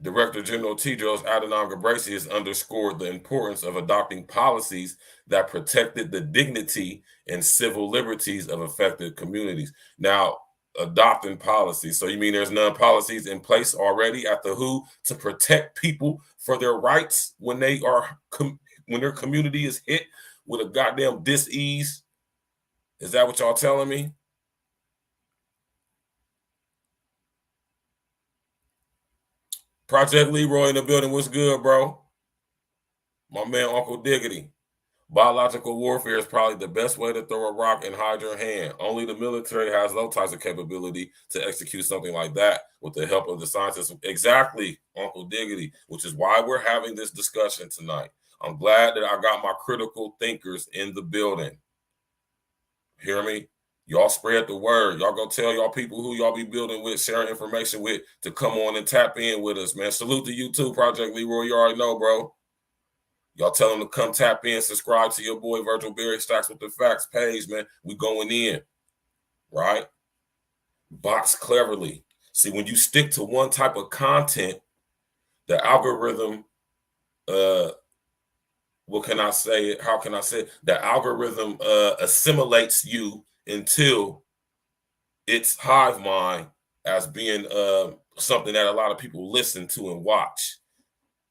Director General Tedros Adhanom Ghebreyesus underscored the importance of adopting policies that protected the dignity and civil liberties of affected communities. Now, adopting policies. So you mean there's none policies in place already at the WHO to protect people for their rights when they are when their community is hit with a goddamn disease? Is that what y'all telling me? Project Leroy in the building. What's good, bro? My man, Uncle Diggity. Biological warfare is probably the best way to throw a rock and hide your hand. Only the military has those types of capability to execute something like that with the help of the scientists. Exactly, Uncle Diggity, which is why we're having this discussion tonight. I'm glad that I got my critical thinkers in the building. Hear me? Y'all spread the word. Y'all go tell y'all people who y'all be building with, sharing information with, to come on and tap in with us, man. Salute to you too, Project Leroy. You already know, bro. Y'all tell them to come tap in, subscribe to your boy Virgil Berry Stacks with the Facts page, man. We going in, right? Box cleverly. See, when you stick to one type of content, the algorithm, what can I say? How can I say it? The algorithm assimilates you until it's hive mind as being something that a lot of people listen to and watch,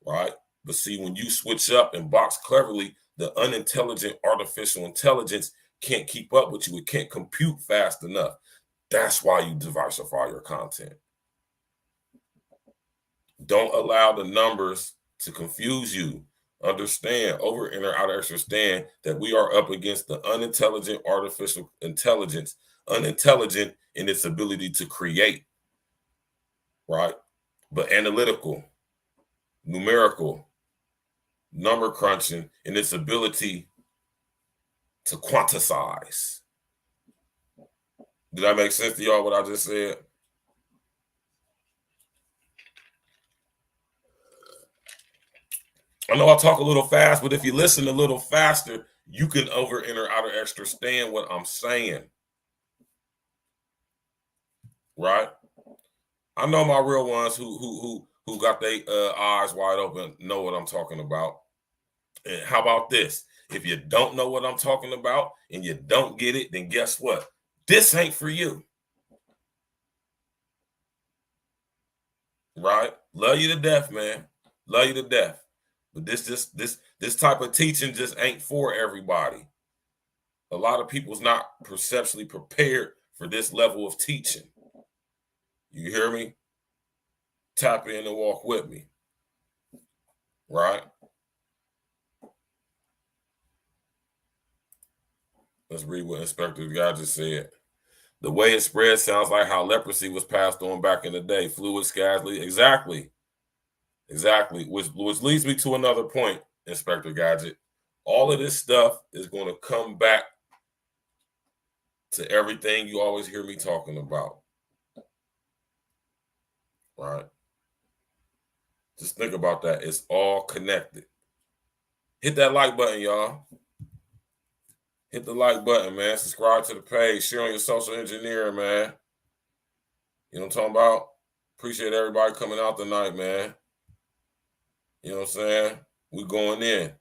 right? But see, when you switch up and box cleverly, the unintelligent artificial intelligence can't keep up with you. It can't compute fast enough. That's why you diversify your content. Don't allow the numbers to confuse you. Understand, over, enter, out, understand that we are up against the unintelligent artificial intelligence, unintelligent in its ability to create, right? But analytical, numerical, number crunching in its ability to quantize. Did that make sense to y'all, what I just said? I know I talk a little fast, but if you listen a little faster, you can over, enter, outer, understand what I'm saying. Right? I know my real ones who got their eyes wide open know what I'm talking about. And how about this? If you don't know what I'm talking about and you don't get it, then guess what? This ain't for you. Right? Love you to death, man. Love you to death. But this type of teaching just ain't for everybody. A lot of people's not perceptually prepared for this level of teaching. You hear me? Tap in and walk with me. Right? Let's read what Inspector Gadget said. The way it spread sounds like how leprosy was passed on back in the day. Fluid, scantily. Exactly. Exactly. Which leads me to another point, Inspector Gadget. All of this stuff is going to come back to everything you always hear me talking about. Right? Just think about that. It's all connected. Hit that like button, y'all. Hit the like button, man. Subscribe to the page. Share on your social engineering, man. You know what I'm talking about? Appreciate everybody coming out tonight, man. You know what I'm saying? We going in.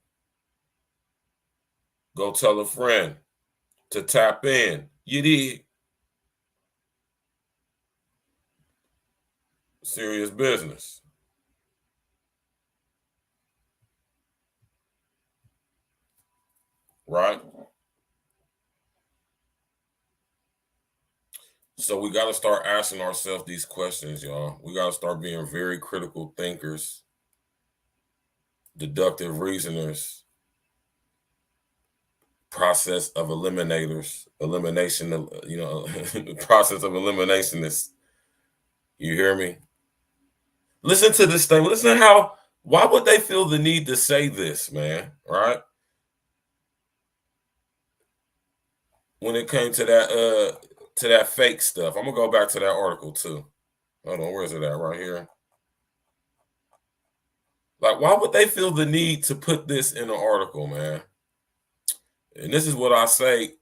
Go tell a friend to tap in. You did. Serious business. Right? So we got to start asking ourselves these questions, y'all. We got to start being very critical thinkers, deductive reasoners, process of eliminators, elimination, process of eliminationists. You hear me? Listen to this thing. Listen how, why would they feel the need to say this, man? Right? When it came to that fake stuff. I'm gonna go back to that article too. Hold on, where's it at? Right here. Like, why would they feel the need to put this in an article, man? And this is what I say.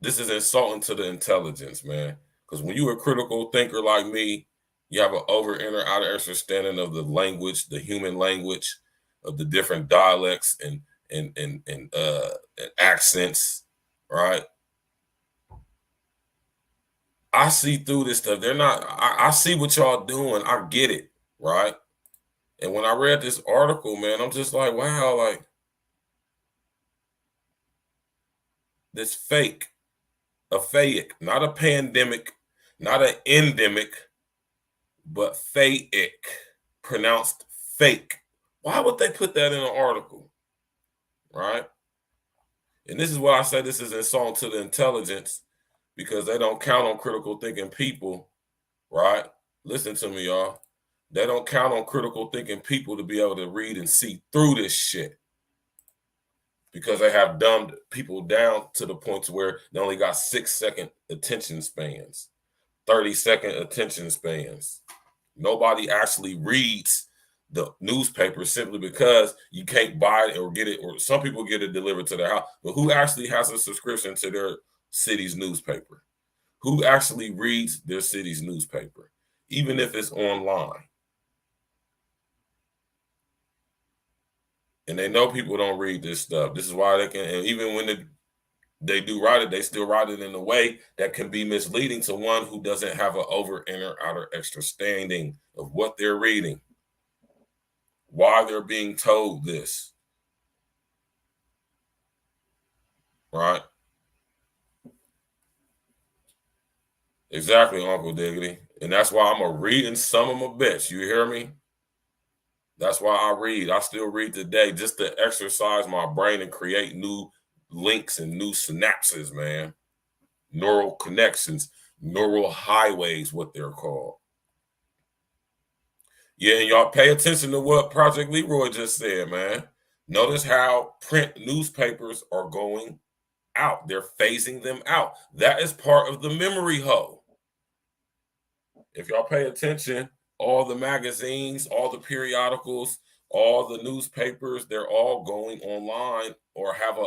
This is insulting to the intelligence, man. Because when you're a critical thinker like me, you have an over, inner, outer understanding of the language, the human language, of the different dialects and accents, right? I see through this stuff. They're not, I see what y'all doing. I get it, right? And when I read this article, man, I'm just like, wow, like, this fake, a fake, not a pandemic, not an endemic, but fake, pronounced fake. Why would they put that in an article, right? And this is why I say this is insult to the intelligence, because they don't count on critical thinking people, right? Listen to me, y'all. They don't count on critical thinking people to be able to read and see through this shit, because they have dumbed people down to the point to where they only got 6-second attention spans, 30-second attention spans. Nobody actually reads the newspaper simply because you can't buy it or get it, or some people get it delivered to their house. But who actually has a subscription to their city's newspaper? Who actually reads their city's newspaper, even if it's online? And they know people don't read this stuff. This is why they can, and even when they do write it, they still write it in a way that can be misleading to one who doesn't have an over, inner, outer understanding of what they're reading, why they're being told this, right? Exactly, Uncle Diggity. And that's why I'm a reading some of my bits. You hear me? That's why I read. I still read today just to exercise my brain and create new links and new synapses, man. Neural connections, neural highways, what they're called. Yeah, and y'all pay attention to what Project Leroy just said, man. Notice how print newspapers are going out. They're phasing them out. That is part of the memory hole. If y'all pay attention, all the magazines, all the periodicals, all the newspapers, they're all going online, or have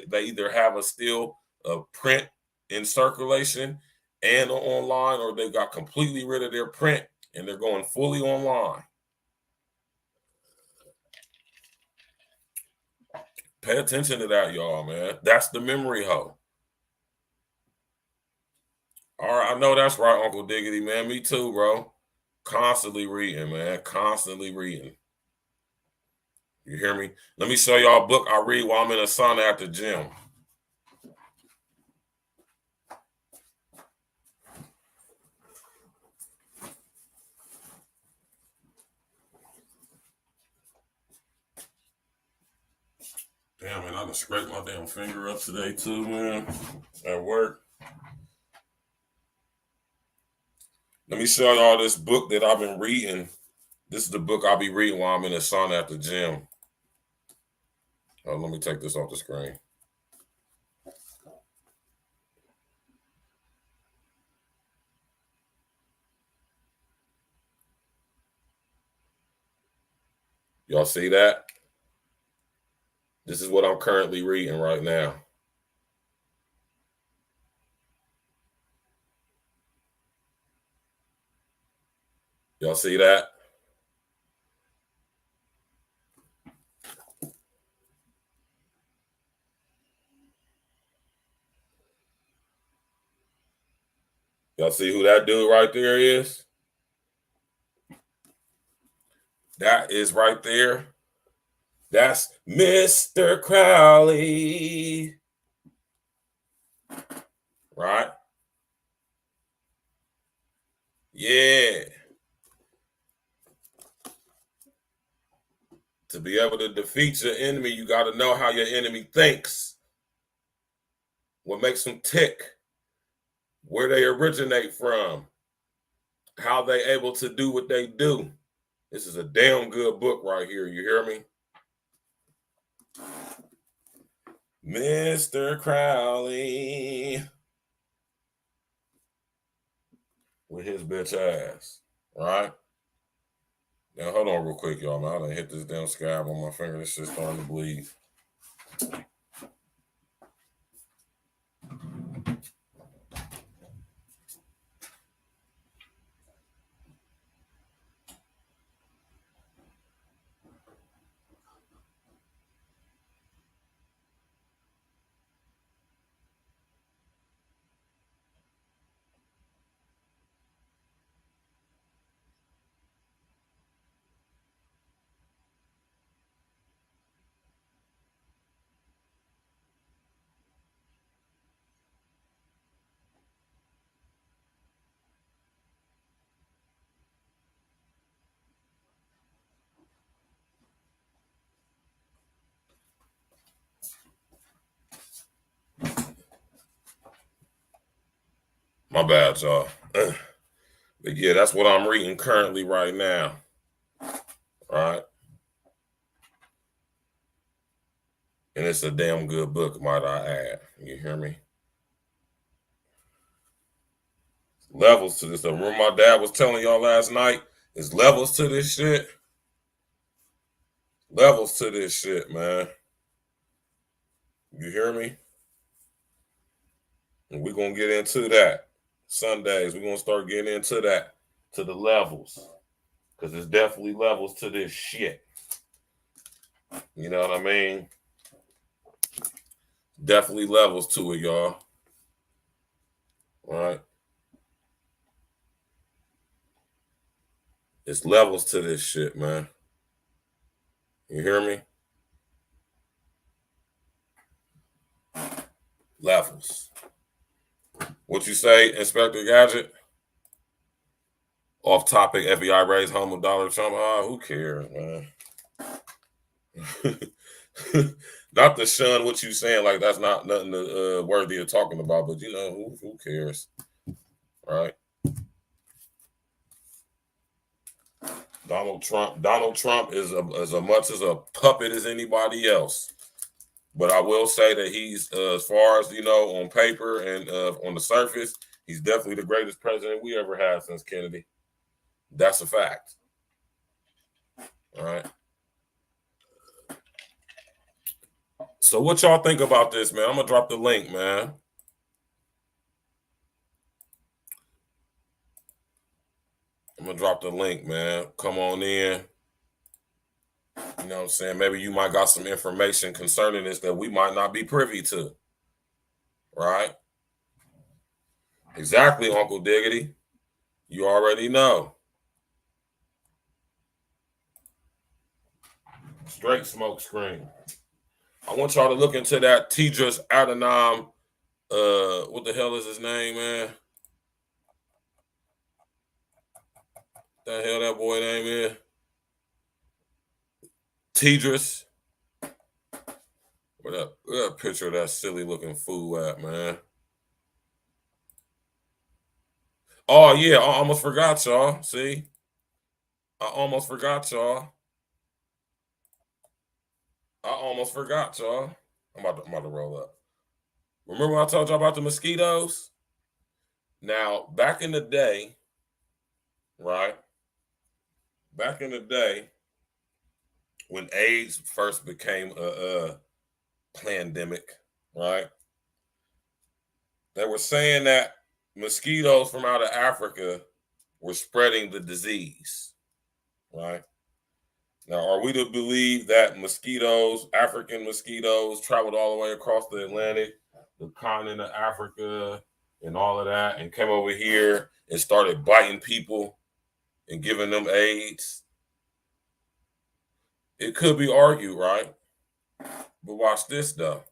they either have a still a print in circulation and online, or they got completely rid of their print and they're going fully online. Pay attention to that, y'all, man. That's the memory hole. All right, I know that's right, Uncle Diggity, man. Me too, bro. Constantly reading, man. Constantly reading. You hear me? Let me show y'all a book I read while I'm in a sauna at the gym. Damn, man, I done scraped my damn finger up today too, man, at work. Let me show y'all this book that I've been reading. This is the book I'll be reading while I'm in the sauna at the gym. Oh, let me take this off the screen. Y'all see that? This is what I'm currently reading right now. Y'all see that? Y'all see who that dude right there is? That is right there. That's Mr. Crowley. Right? Yeah. To be able to defeat your enemy, you got to know how your enemy thinks. What makes them tick. Where they originate from. How they able to do what they do. This is a damn good book right here. You hear me? Mr. Crowley. With his bitch ass. Right? Now, hold on real quick, y'all. Man, I done hit this damn scab on my finger. This shit's starting to bleed. My bad, y'all. But yeah, that's what I'm reading currently right now. All right. And it's a damn good book, might I add. You hear me? Levels to this. Remember my dad was telling y'all last night? There's levels to this shit. Levels to this shit, man. You hear me? And we're going to get into that. Sundays, we're going to start getting into that. To the levels. Because there's definitely levels to this shit. You know what I mean? Definitely levels to it, y'all. All right. It's levels to this shit, man. You hear me? Levels. What you say, Inspector Gadget? Off topic, FBI raised home of Donald Trump. Who cares, man? Not to shun what you saying, like that's not nothing worthy of talking about, but you know, who cares? Right? Donald Trump is as much as a puppet as anybody else. But I will say that he's, as far as, you know, on paper and on the surface, he's definitely the greatest president we ever had since Kennedy. That's a fact. All right. So what y'all think about this, man? I'm going to drop the link, man. I'm going to drop the link, man. Come on in. You know what I'm saying? Maybe you might got some information concerning this that we might not be privy to. Right? Exactly, Uncle Diggity. You already know. Straight smoke screen. I want y'all to look into that Tedros Adhanom. What the hell is his name, man? What the hell that boy name is? Tedros. Where that picture of that silly looking fool at, man? Oh yeah, I almost forgot y'all. See? I almost forgot y'all. I'm about to roll up. Remember when I told y'all about the mosquitoes? Now, back in the day, right? Back in the day, when AIDS first became a plandemic, right? They were saying that mosquitoes from out of Africa were spreading the disease, right? Now, are we to believe that mosquitoes, African mosquitoes, traveled all the way across the Atlantic, the continent of Africa, and all of that, and came over here and started biting people and giving them AIDS. It could be argued, right? But watch this, though.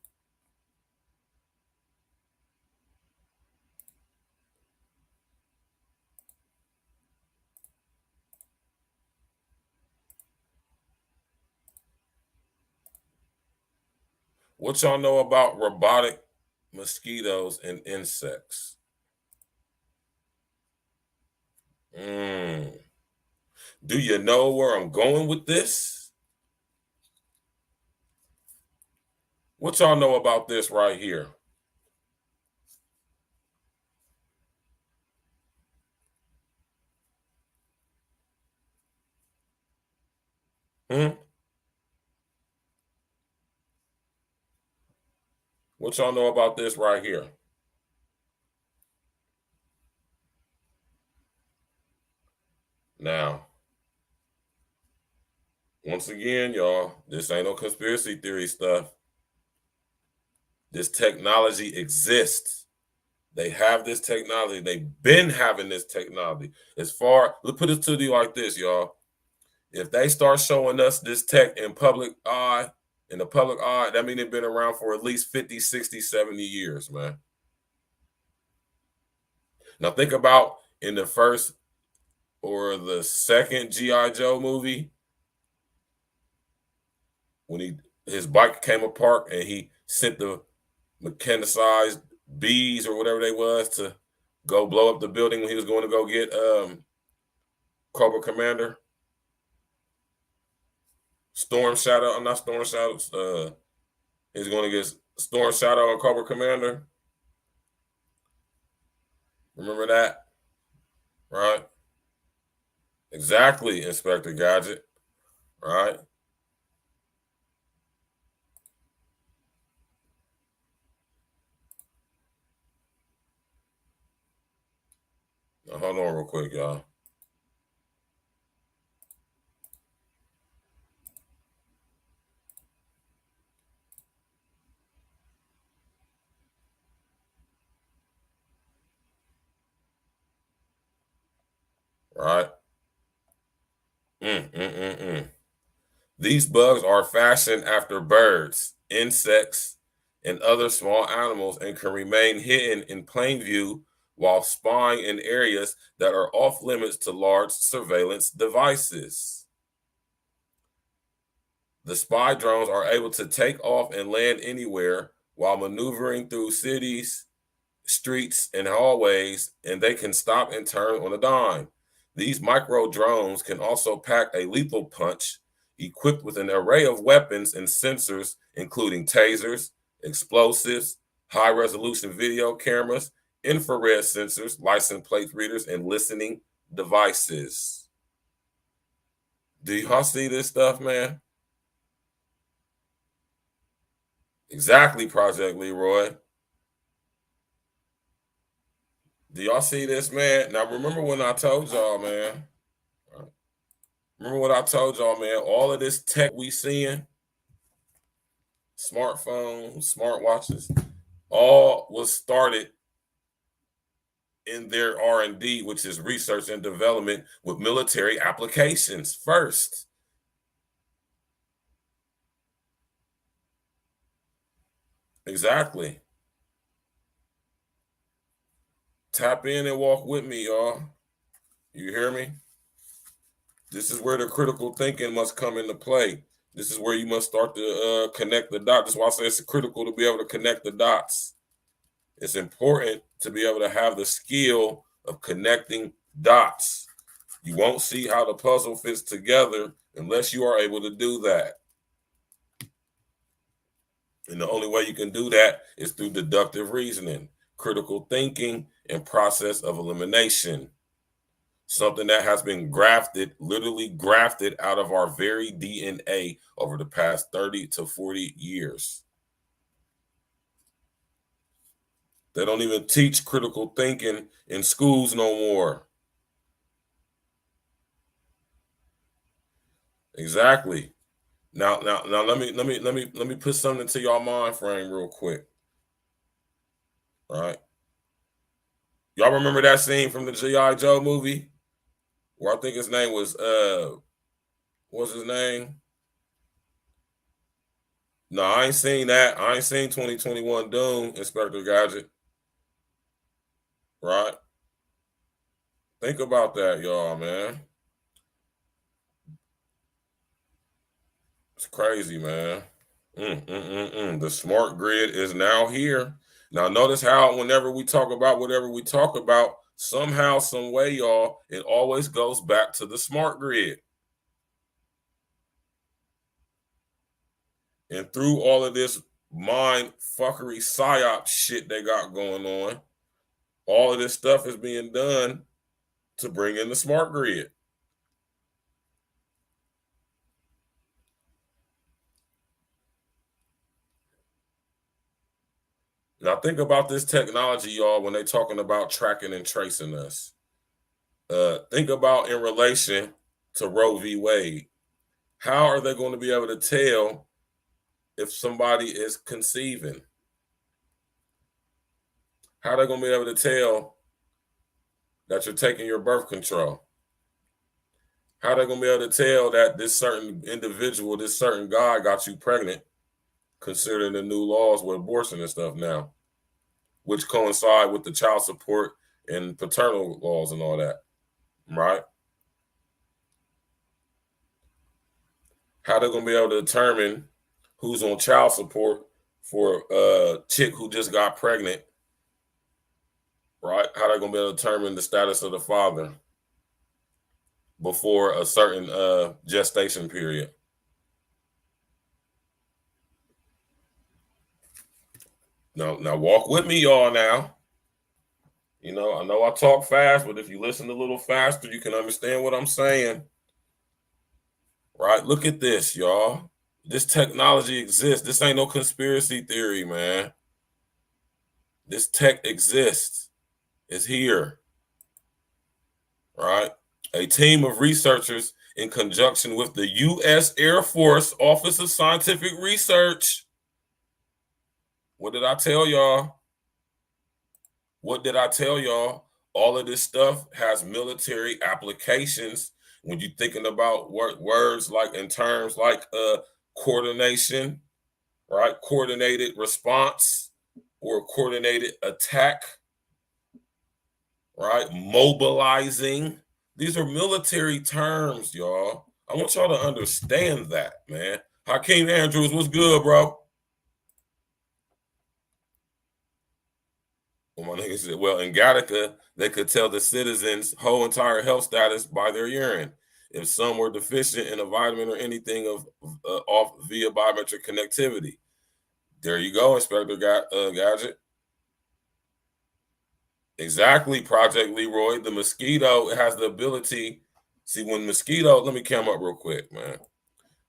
What y'all know about robotic mosquitoes and insects? Do you know where I'm going with this? What y'all know about this right here? What y'all know about this right here? Now, once again, y'all, this ain't no conspiracy theory stuff. This technology exists. They have this technology. They've been having this technology. Let's put it to you like this, y'all. If they start showing us this tech in the public eye, that means it's been around for at least 50, 60, 70 years, man. Now think about in the first or the second G.I. Joe movie, when his bike came apart and he sent the mechanicized bees or whatever they was to go blow up the building when he was going to go get Cobra Commander. Storm Shadow, not Storm Shadow. He's going to get Storm Shadow and Cobra Commander. Remember that? Right? Exactly, Inspector Gadget. Right? Now, hold on real quick, y'all. Right? These bugs are fashioned after birds, insects, and other small animals and can remain hidden in plain view while spying in areas that are off limits to large surveillance devices. The spy drones are able to take off and land anywhere while maneuvering through cities, streets, and hallways, and they can stop and turn on a dime. These micro drones can also pack a lethal punch, equipped with an array of weapons and sensors, including tasers, explosives, high-resolution video cameras, infrared sensors, license plate readers, and listening devices. Do y'all see this stuff, man? Exactly, Project Leroy. Do y'all see this, man? Now, remember when I told y'all, man? Remember what I told y'all, man? All of this tech we seeing, smartphones, smartwatches, all was started in their R&D, which is research and development with military applications first. Exactly. Tap in and walk with me, y'all. You hear me? This is where the critical thinking must come into play. This is where you must start to connect the dots. That's why I say it's critical to be able to connect the dots. It's important to be able to have the skill of connecting dots. You won't see how the puzzle fits together unless you are able to do that. And the only way you can do that is through deductive reasoning, critical thinking, and process of elimination. Something that has been grafted, literally grafted out of our very DNA over the past 30 to 40 years. They don't even teach critical thinking in schools no more. Exactly. Now let me put something into y'all mind frame real quick. All right. Y'all remember that scene from the G.I. Joe movie? Where I think his name was, what's his name? No, I ain't seen that. I ain't seen 2021 Doom, Inspector Gadget. Right? Think about that, y'all, man. It's crazy, man. The smart grid is now here. Now, notice how whenever we talk about whatever we talk about, somehow, some way, y'all, it always goes back to the smart grid. And through all of this mind fuckery psyop shit they got going on, all of this stuff is being done to bring in the smart grid. Now think about this technology, y'all, when they're talking about tracking and tracing us. Think about in relation to Roe v. Wade. How are they going to be able to tell if somebody is conceiving? How are they going to be able to tell that you're taking your birth control? How are they going to be able to tell that this certain individual, this certain guy got you pregnant, considering the new laws with abortion and stuff now, which coincide with the child support and paternal laws and all that, right? How they're going to be able to determine who's on child support for a chick who just got pregnant, right? How they're going to be able to determine the status of the father before a certain gestation period. Now walk with me, y'all, now. You know I talk fast, but if you listen a little faster, you can understand what I'm saying. Right? Look at this, y'all. This technology exists. This ain't no conspiracy theory, man. This tech exists. It's here. Right? A team of researchers in conjunction with the U.S. Air Force Office of Scientific Research. What did I tell y'all? What did I tell y'all? All of this stuff has military applications. When you're thinking about words like in terms like coordination, right? Coordinated response or coordinated attack, right? Mobilizing. These are military terms, y'all. I want y'all to understand that, man. Hakeem Andrews, what's good, bro? Well, my nigga said, well, in Gattaca, they could tell the citizens' whole entire health status by their urine. If some were deficient in a vitamin or anything off via biometric connectivity. There you go, Inspector Gadget. Exactly, Project Leroy. The mosquito has the ability. See, when mosquito, let me come up real quick, man.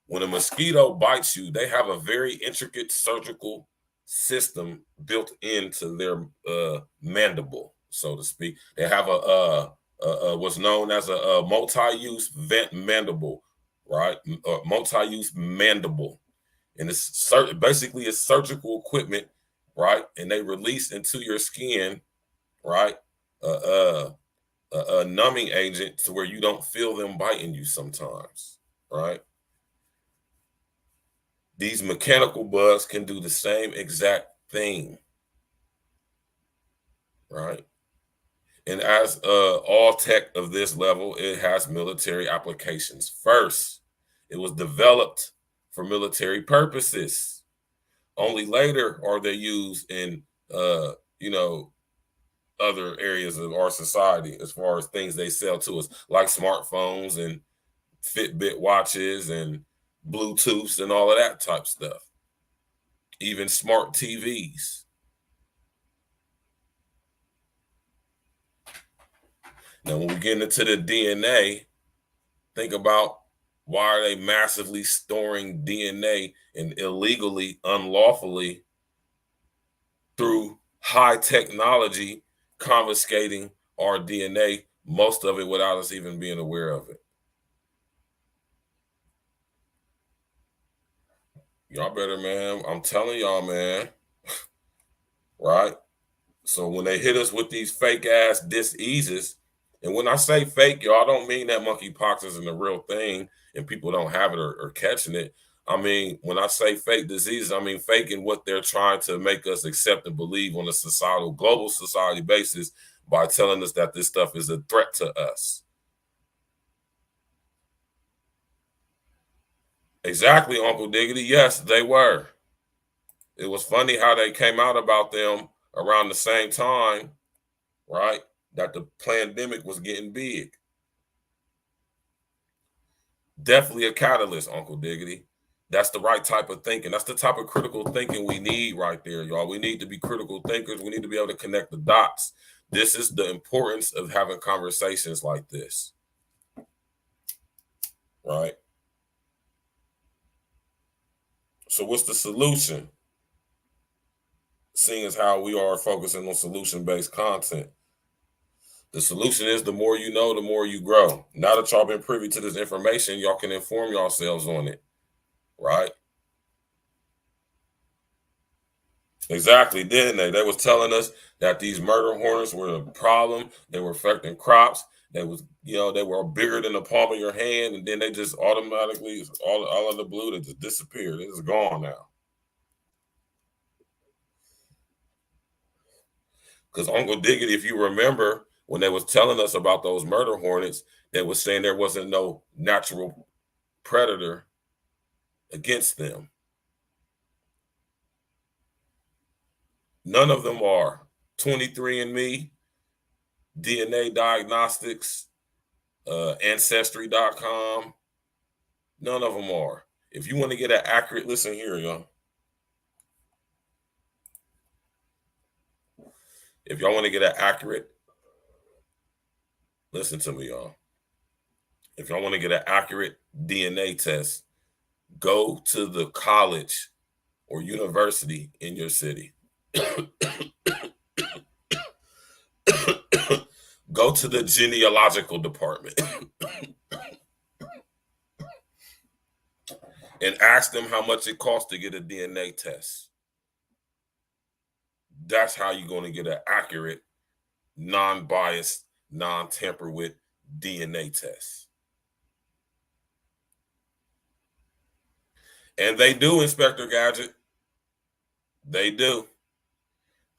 When a mosquito bites you, they have a very intricate surgical system built into their mandible, so to speak. They have a what's known as a multi-use vent mandible, right? Multi-use mandible, and it's basically it's surgical equipment, right? And they release into your skin, right? A numbing agent to where you don't feel them biting you sometimes, right? These mechanical bugs can do the same exact thing, right? And as all tech of this level, it has military applications. First, it was developed for military purposes. Only later are they used in, other areas of our society as far as things they sell to us, like smartphones and Fitbit watches and Bluetooths and all of that type stuff. Even smart TVs. Now, when we get into the DNA, think about why are they massively storing DNA and illegally, unlawfully, through high technology, confiscating our DNA, most of it without us even being aware of it. Y'all better, man. I'm telling y'all, man. Right? So when they hit us with these fake ass diseases, and when I say fake, y'all, I don't mean that monkeypox isn't a real thing and people don't have it or catching it. I mean, when I say fake diseases, I mean fake in what they're trying to make us accept and believe on a societal, global society basis by telling us that this stuff is a threat to us. Exactly, Uncle Diggity. Yes, they were. It was funny how they came out about them around the same time, right, that the pandemic was getting big. Definitely a catalyst, Uncle Diggity. That's the right type of thinking. That's the type of critical thinking we need right there, y'all. We need to be critical thinkers. We need to be able to connect the dots. This is the importance of having conversations like this, right? So what's the solution? Seeing as how we are focusing on solution-based content. The solution is the more you know, the more you grow. Now that y'all been privy to this information, y'all can inform yourselves on it, right? Exactly, didn't they? They was telling us that these murder hornets were a problem. They were affecting crops. They was, you know, they were bigger than the palm of your hand, and then they just automatically, all of the blue, they just disappeared. It's gone now. Because Uncle Diggity, if you remember, when they was telling us about those murder hornets, they was saying there wasn't no natural predator against them. None of them are. 23andMe, DNA Diagnostics, Ancestry.com. None of them are. If you want to get an accurate, listen here, y'all. If y'all want to get an accurate, listen to me, y'all. If y'all want to get an accurate DNA test, go to the college or university in your city. Go to the genealogical department and ask them how much it costs to get a DNA test. That's how you're going to get an accurate, non-biased, non-tampered with DNA test. And they do, Inspector Gadget. They do.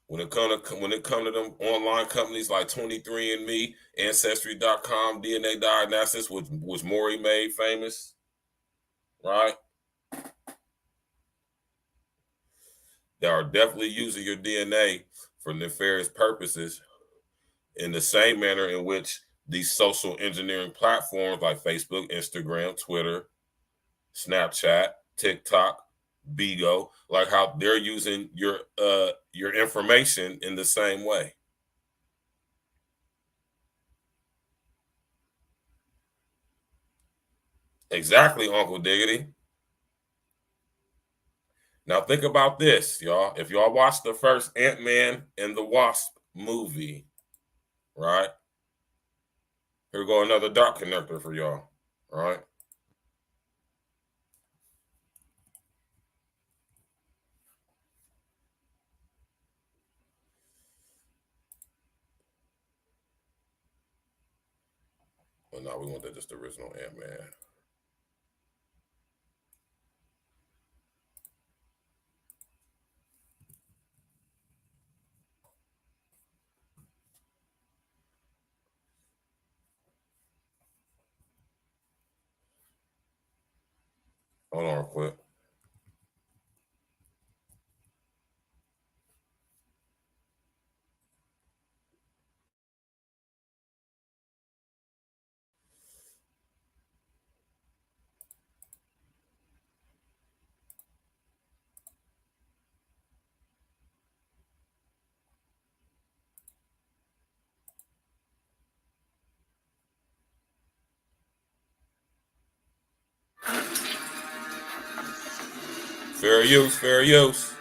When it comes to them online companies like 23andMe, Ancestry.com, DNA Diagnostics, which Maury made famous, right? They are definitely using your DNA for nefarious purposes in the same manner in which these social engineering platforms like Facebook, Instagram, Twitter, Snapchat, TikTok, Bigo, like how they're using your information in the same way. Exactly, Uncle Diggity. Now think about this, y'all. If y'all watched the first Ant-Man and the Wasp movie, right? Here go another dot connector for y'all, right? Well, no, we want that just the original Ant-Man. Hold on real quick. Fair use, fair use.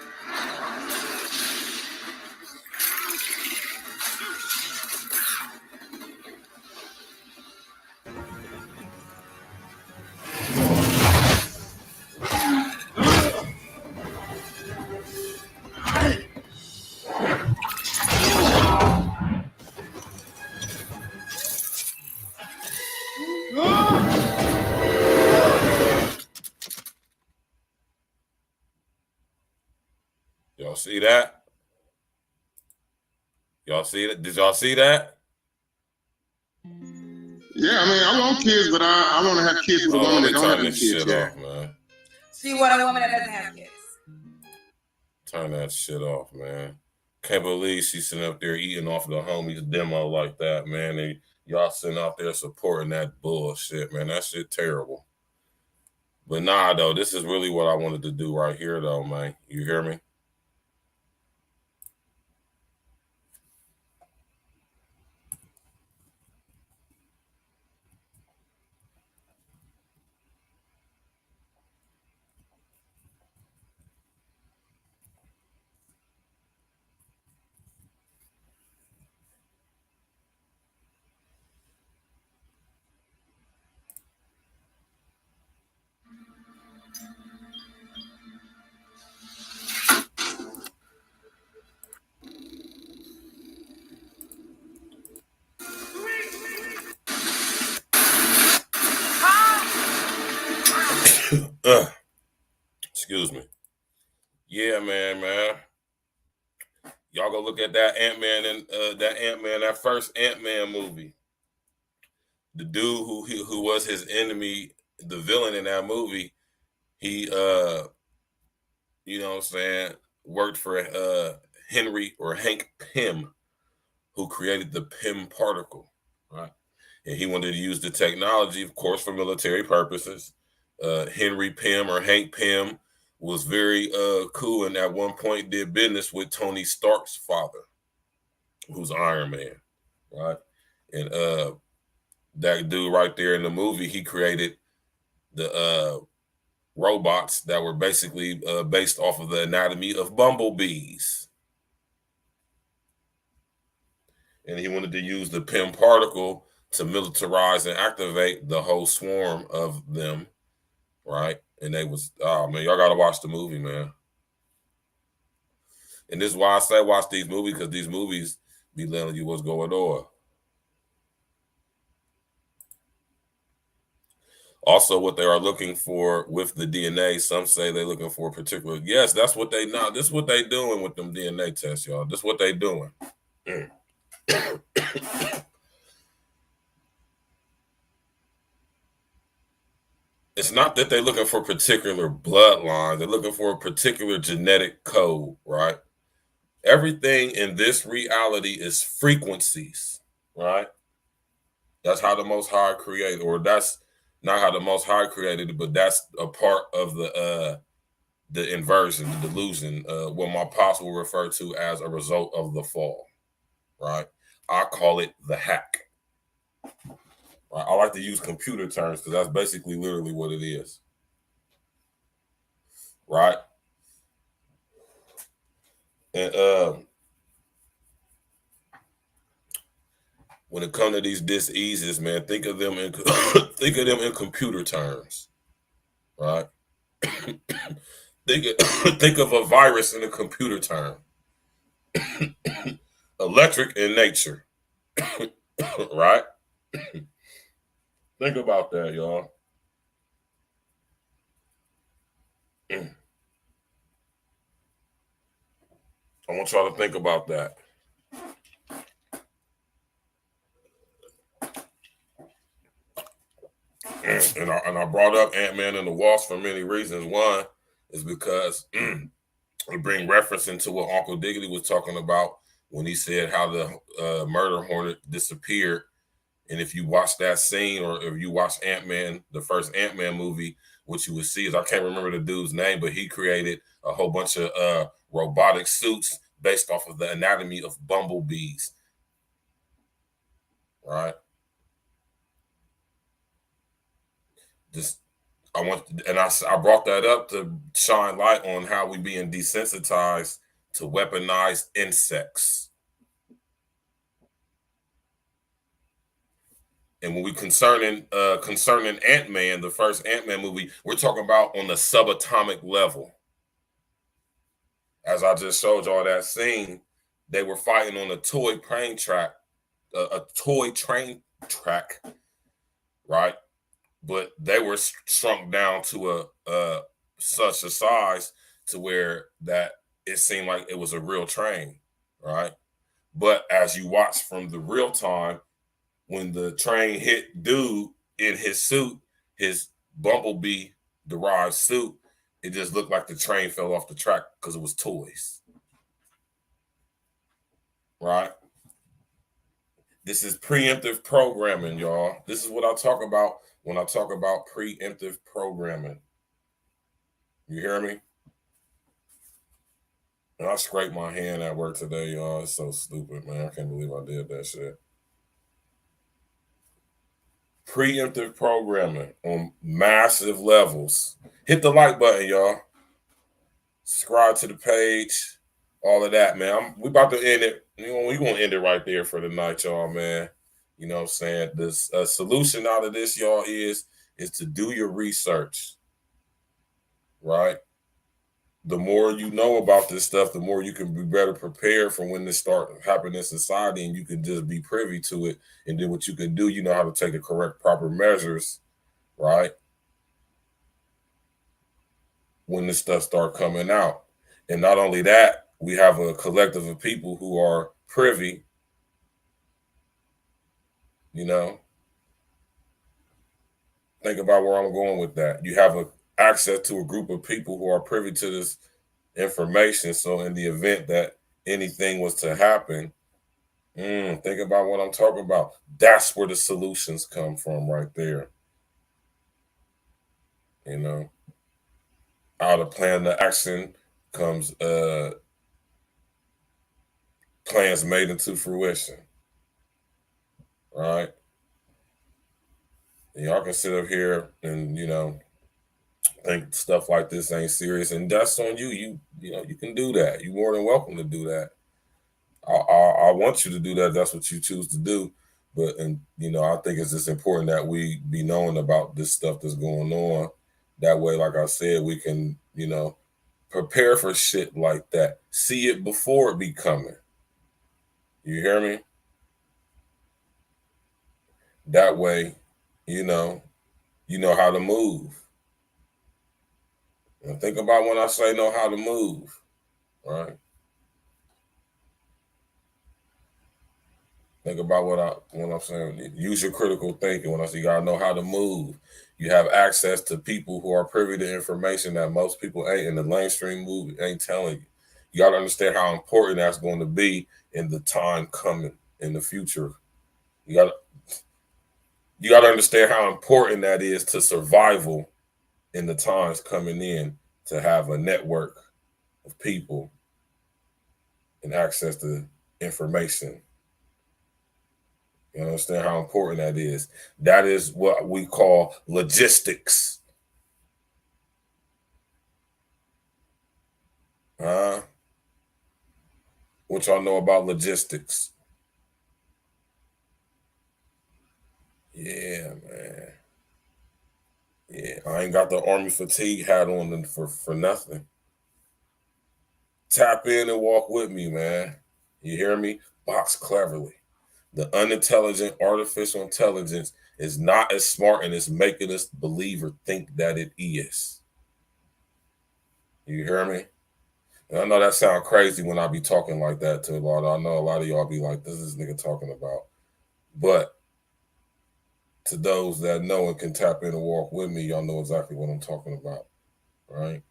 see that? Y'all see that? Did y'all see that?
Yeah, I mean, I want kids, but I want to have kids with a woman that don't have any kids.
Off, man.
So you want a woman that doesn't have kids?
Turn that shit off, man. Can't believe she's sitting up there eating off of the homies demo like that, man. And y'all sitting out there supporting that bullshit, man. That shit terrible. But nah, though, this is really what I wanted to do right here, though, man. You hear me? Excuse me. Yeah, man. Y'all go look at that Ant-Man and that first Ant-Man movie. The dude who was his enemy, the villain in that movie, he you know what I'm saying, worked for Henry or Hank Pym, who created the Pym particle, right? And he wanted to use the technology, of course, for military purposes. Henry Pym or Hank Pym was very cool, and at one point did business with Tony Stark's father, who's Iron Man, right? And that dude right there in the movie, he created the robots that were basically based off of the anatomy of bumblebees. And he wanted to use the Pym particle to militarize and activate the whole swarm of them, right? And they was, oh man, y'all gotta watch the movie, man. And this is why I say watch these movies, because these movies be letting you what's going on. Also, what they are looking for with the DNA, some say they're looking for a particular, yes, that's what they know. This is what they doing with them DNA tests, y'all. This is what they doing. It's not that they're looking for particular bloodlines. They're looking for a particular genetic code, right? Everything in this reality is frequencies, right? That's how the Most High created, or that's not how the Most High created it, but that's a part of the inversion, the delusion, what my pops will refer to as a result of the fall, right? I call it the hack. Right? I like to use computer terms because that's basically literally what it is, right? And when it comes to these diseases, man, think of them in computer terms, right? think of a virus in a computer term. Electric in nature, right? Think about that, y'all. I want y'all to think about that. And I brought up Ant-Man and the Wasp for many reasons. One is because we bring reference into what Uncle Diggity was talking about when he said how the murder hornet disappeared. And if you watch that scene, or if you watch Ant-Man, the first Ant-Man movie, what you would see is, I can't remember the dude's name, but he created a whole bunch of robotic suits based off of the anatomy of bumblebees, right? I brought that up to shine light on how we being desensitized to weaponized insects. And when we concerning Ant-Man, the first Ant-Man movie, we're talking about on the subatomic level. As I just showed y'all that scene, they were fighting on a toy train track, right? But they were shrunk down to such a size to where that it seemed like it was a real train, right? But as you watch from the real time, when the train hit dude in his suit, his Bumblebee-derived suit, it just looked like the train fell off the track because it was toys, right? This is preemptive programming, y'all. This is what I talk about when I talk about preemptive programming. You hear me? And I scraped my hand at work today, y'all. It's so stupid, man. I can't believe I did that shit. Preemptive programming on massive levels. Hit the like button, y'all. Subscribe to the page. All of that, man. We about to end it. We're going to end it right there for the night, y'all, man. You know what I'm saying? This solution out of this, y'all, is to do your research, right? The more you know about this stuff, the more you can be better prepared for when this start happening in society, and you can just be privy to it. And then what you can do, you know how to take the correct, proper measures, right? When this stuff start coming out. And not only that, we have a collective of people who are privy, you know. Think about where I'm going with that. You have access to a group of people who are privy to this information. So in the event that anything was to happen, think about what I'm talking about. That's where the solutions come from right there. You know, out of plan to action comes plans made into fruition, right? And y'all can sit up here and, you know, think stuff like this ain't serious, and that's on you. You know, you can do that. You're more than welcome to do that. I want you to do that. That's what you choose to do. But, and you know, I think it's just important that we be knowing about this stuff that's going on. That way, like I said, we can, you know, prepare for shit like that. See it before it be coming. You hear me? That way, you know how to move. And think about when I say know how to move, right? Think about what I'm saying. Use your critical thinking. When I say you gotta know how to move, you have access to people who are privy to information that most people ain't in the mainstream movie ain't telling you. You gotta understand how important that's going to be in the time coming in the future. You gotta understand how important that is to survival in the times coming in, to have a network of people and access to information. You understand how important that is? That is what we call logistics. What y'all know about logistics? Yeah, man. Yeah, I ain't got the Army fatigue hat on for nothing. Tap in and walk with me, man. You hear me? Box cleverly. The unintelligent artificial intelligence is not as smart and it's making us believe or think that it is. You hear me? And I know that sounds crazy when I be talking like that to a lot. I know a lot of y'all be like, this is this nigga talking about. But to those that know and can tap in and walk with me, y'all know exactly what I'm talking about, right?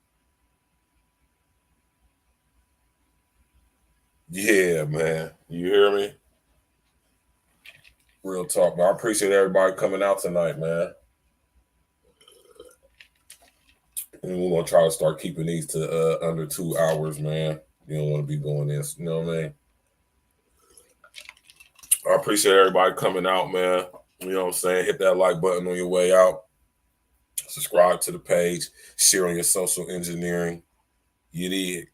Yeah, man. You hear me? Real talk, man. I appreciate everybody coming out tonight, man. And we're going to try to start keeping these to under 2 hours, man. You don't want to be going this, you know what I mean? I appreciate everybody coming out, man. You know what I'm saying? Hit that like button on your way out. Subscribe to the page. Share on your social engineering. You dig?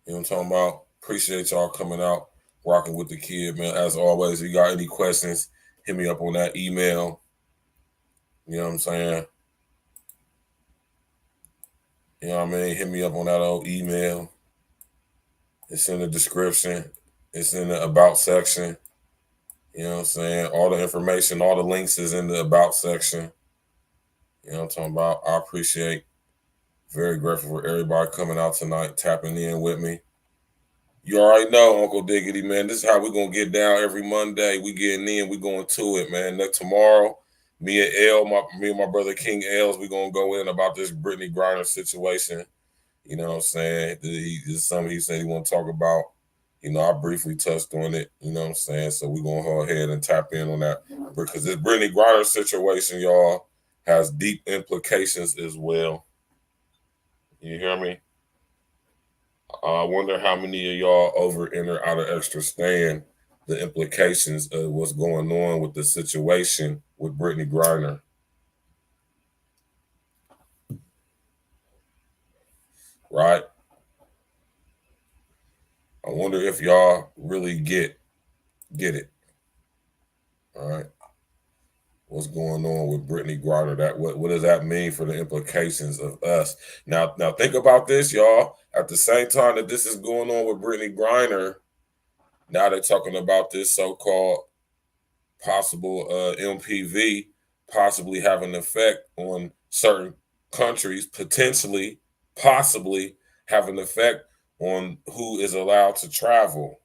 You know what I'm talking about? Appreciate y'all coming out, rocking with the kid, man. As always, if you got any questions, hit me up on that email. You know what I'm saying? You know what I mean? Hit me up on that old email. It's in the description. It's in the about section. You know what I'm saying? All the information, all the links is in the about section. You know what I'm talking about? I appreciate Very grateful for everybody coming out tonight, tapping in with me. You already know, Uncle Diggity, man. This is how we're going to get down every Monday. We getting in, we going to it, man. Next tomorrow, me and my brother King Els, we're going to go in about this Brittany Griner situation. You know what I'm saying? This is something he said he want to talk about. You know, I briefly touched on it. You know what I'm saying? So we're going to go ahead and tap in on that. Because this Brittany Griner situation, y'all, has deep implications as well. You hear me? I wonder how many of y'all over, in, or out of extra stand the implications of what's going on with the situation with Brittany Griner. Right? I wonder if y'all really get it. All right. What's going on with Brittany Griner? That what does that mean for the implications of us? Now think about this, y'all. At the same time that this is going on with Brittany Griner, now they're talking about this so-called possible MPV possibly having an effect on certain countries, potentially, possibly have an effect on who is allowed to travel.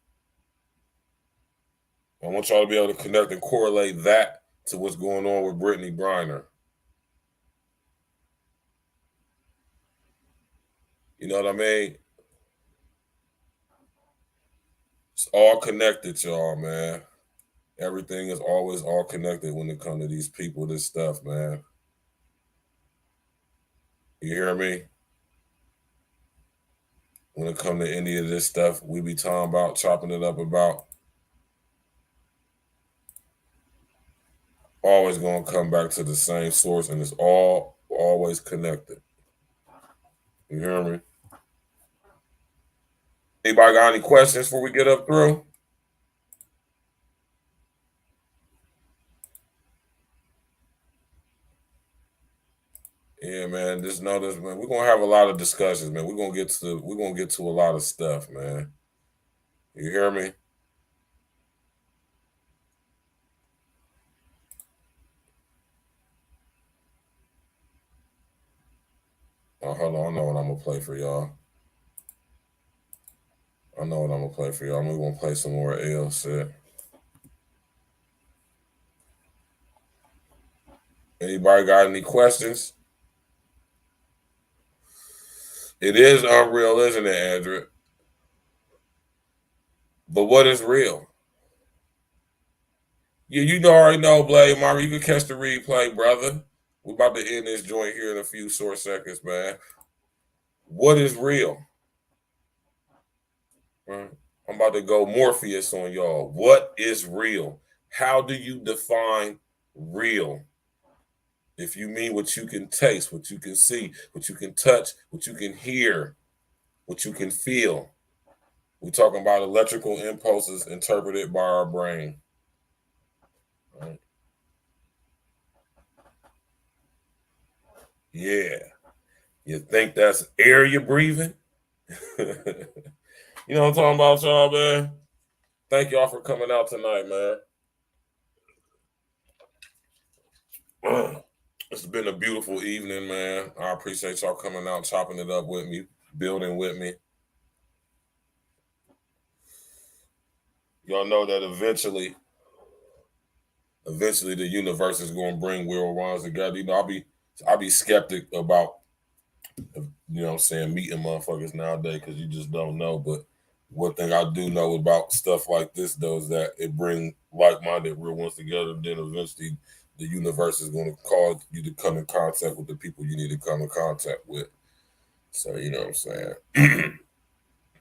I want y'all to be able to connect and correlate that to what's going on with Brittany Griner. You know what I mean? It's all connected, y'all, man. Everything is always all connected when it comes to these people, this stuff, man. You hear me? When it comes to any of this stuff, we be talking about, chopping it up about, always going to come back to the same source, and it's all always connected. You hear me? Anybody got any questions before we get up through? Yeah, man. Just know this, man. We're gonna have a lot of discussions, man. We're gonna get to a lot of stuff, man. You hear me? Oh, hold on. I know what I'm gonna play for y'all. We're gonna play some more L shit. Anybody got any questions? It is unreal, isn't it, Andrew? But what is real? Yeah, you already know, Blade Marvin. You can catch the replay, brother. We're about to end this joint here in a few short seconds, man. What is real? I'm about to go Morpheus on y'all. What is real? How do you define real? If you mean what you can taste, what you can see, what you can touch, what you can hear, what you can feel. We're talking about electrical impulses interpreted by our brain. Right? Yeah. You think that's air you're breathing? You know what I'm talking about, y'all, man? Thank y'all for coming out tonight, man. It's been a beautiful evening, man. I appreciate y'all coming out, chopping it up with me, building with me. Y'all know that eventually the universe is going to bring real ones together. You know, I'll be skeptic about, you know what I'm saying, meeting motherfuckers nowadays because you just don't know. But one thing I do know about stuff like this, though, is that it brings like-minded real ones together. Then eventually the universe is going to cause you to come in contact with the people you need to come in contact with. So, you know what I'm saying?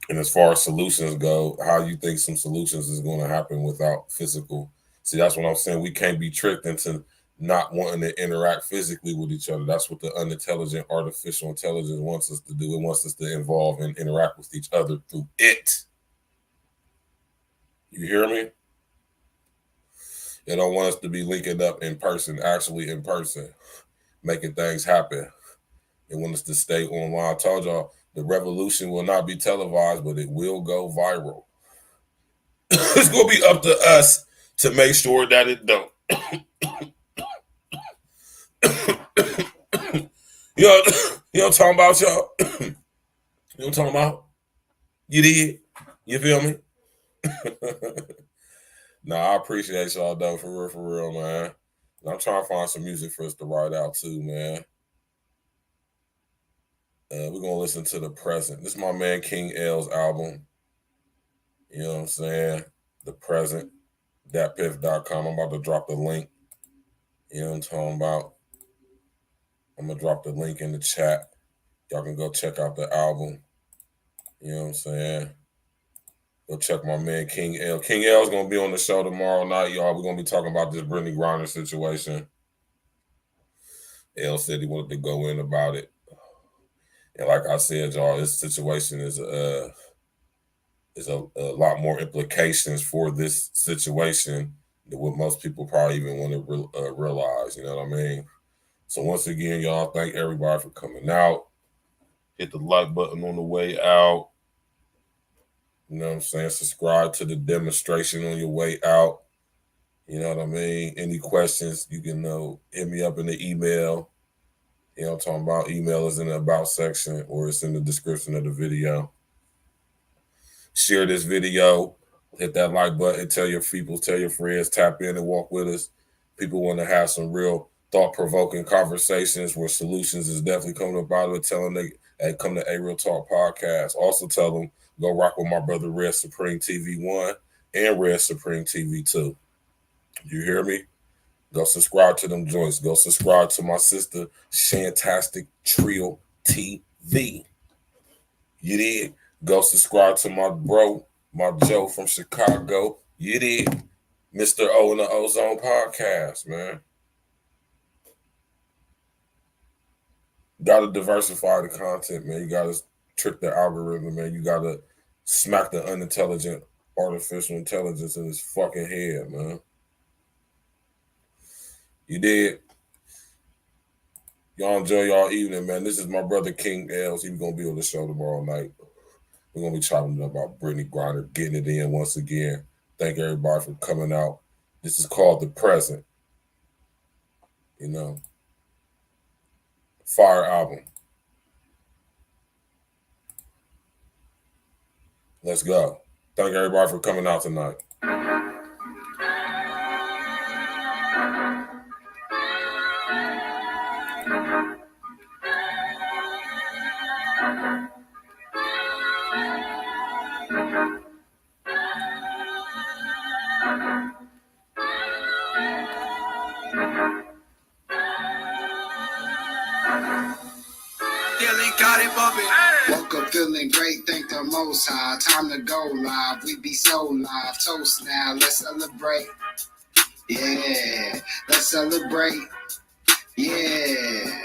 And as far as solutions go, how you think some solutions is going to happen without physical? See, that's what I'm saying. We can't be tricked into not wanting to interact physically with each other. That's what the unintelligent artificial intelligence wants us to do. It wants us to involve and interact with each other through it. You hear me? They don't want us to be linking up in person, actually in person, making things happen. They want us to stay online. I told y'all, the revolution will not be televised, but it will go viral. It's going to be up to us to make sure that it don't. You know, You know what I'm talking about, y'all? You know what I'm talking about? You did? You feel me? Nah, I appreciate y'all though, for real, man. I'm trying to find some music for us to write out too, man. We're gonna listen to The Present. This is my man King L's album. You know what I'm saying? The Present. Datpiff.com. I'm about to drop the link. You know what I'm talking about? I'm gonna drop the link in the chat. Y'all can go check out the album. You know what I'm saying? Go check my man King L. King L is gonna be on the show tomorrow night, y'all. We're gonna be talking about this Brittany Griner situation. L said he wanted to go in about it. And like I said, y'all, this situation is a lot more implications for this situation than what most people probably even want to realize. You know what I mean? So once again, y'all, thank everybody for coming out. Hit the like button on the way out. You know what I'm saying? Subscribe to the demonstration on your way out. You know what I mean? Any questions, you can hit me up in the email. You know what I'm talking about? Email is in the about section or it's in the description of the video. Share this video. Hit that like button. Tell your people, tell your friends, tap in and walk with us. People want to have some real thought-provoking conversations where solutions is definitely coming up out of it. Tell them they come to A Real Talk Podcast. Also tell them go rock with my brother Red Supreme TV 1 and Red Supreme TV 2. You hear me? Go subscribe to them joints. Go subscribe to my sister Shantastic Trio TV. You did? Go subscribe to my bro, my Joe from Chicago. You did? Mr. O and the Ozone Podcast, man. Got to diversify the content, man. You got to trick the algorithm, man. You got to smack the unintelligent artificial intelligence in his fucking head, man. You did. Y'all enjoy y'all evening, man. This is my brother King L's. He's going to be on the show tomorrow night. We're going to be talking about Brittany Griner getting it in once again. Thank everybody for coming out. This is called The Present. You know. Fire album. Let's go. Thank everybody for coming out tonight.
Woke up feeling great, thank the Most High. Time to go live, we be so live. Toast now, let's celebrate. Yeah, let's celebrate. Yeah.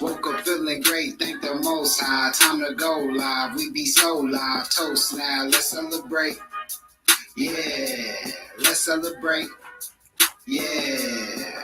Woke up feeling great, thank the Most High. Time to go live, we be so live. Toast now, let's celebrate. Yeah, let's celebrate. Yeah.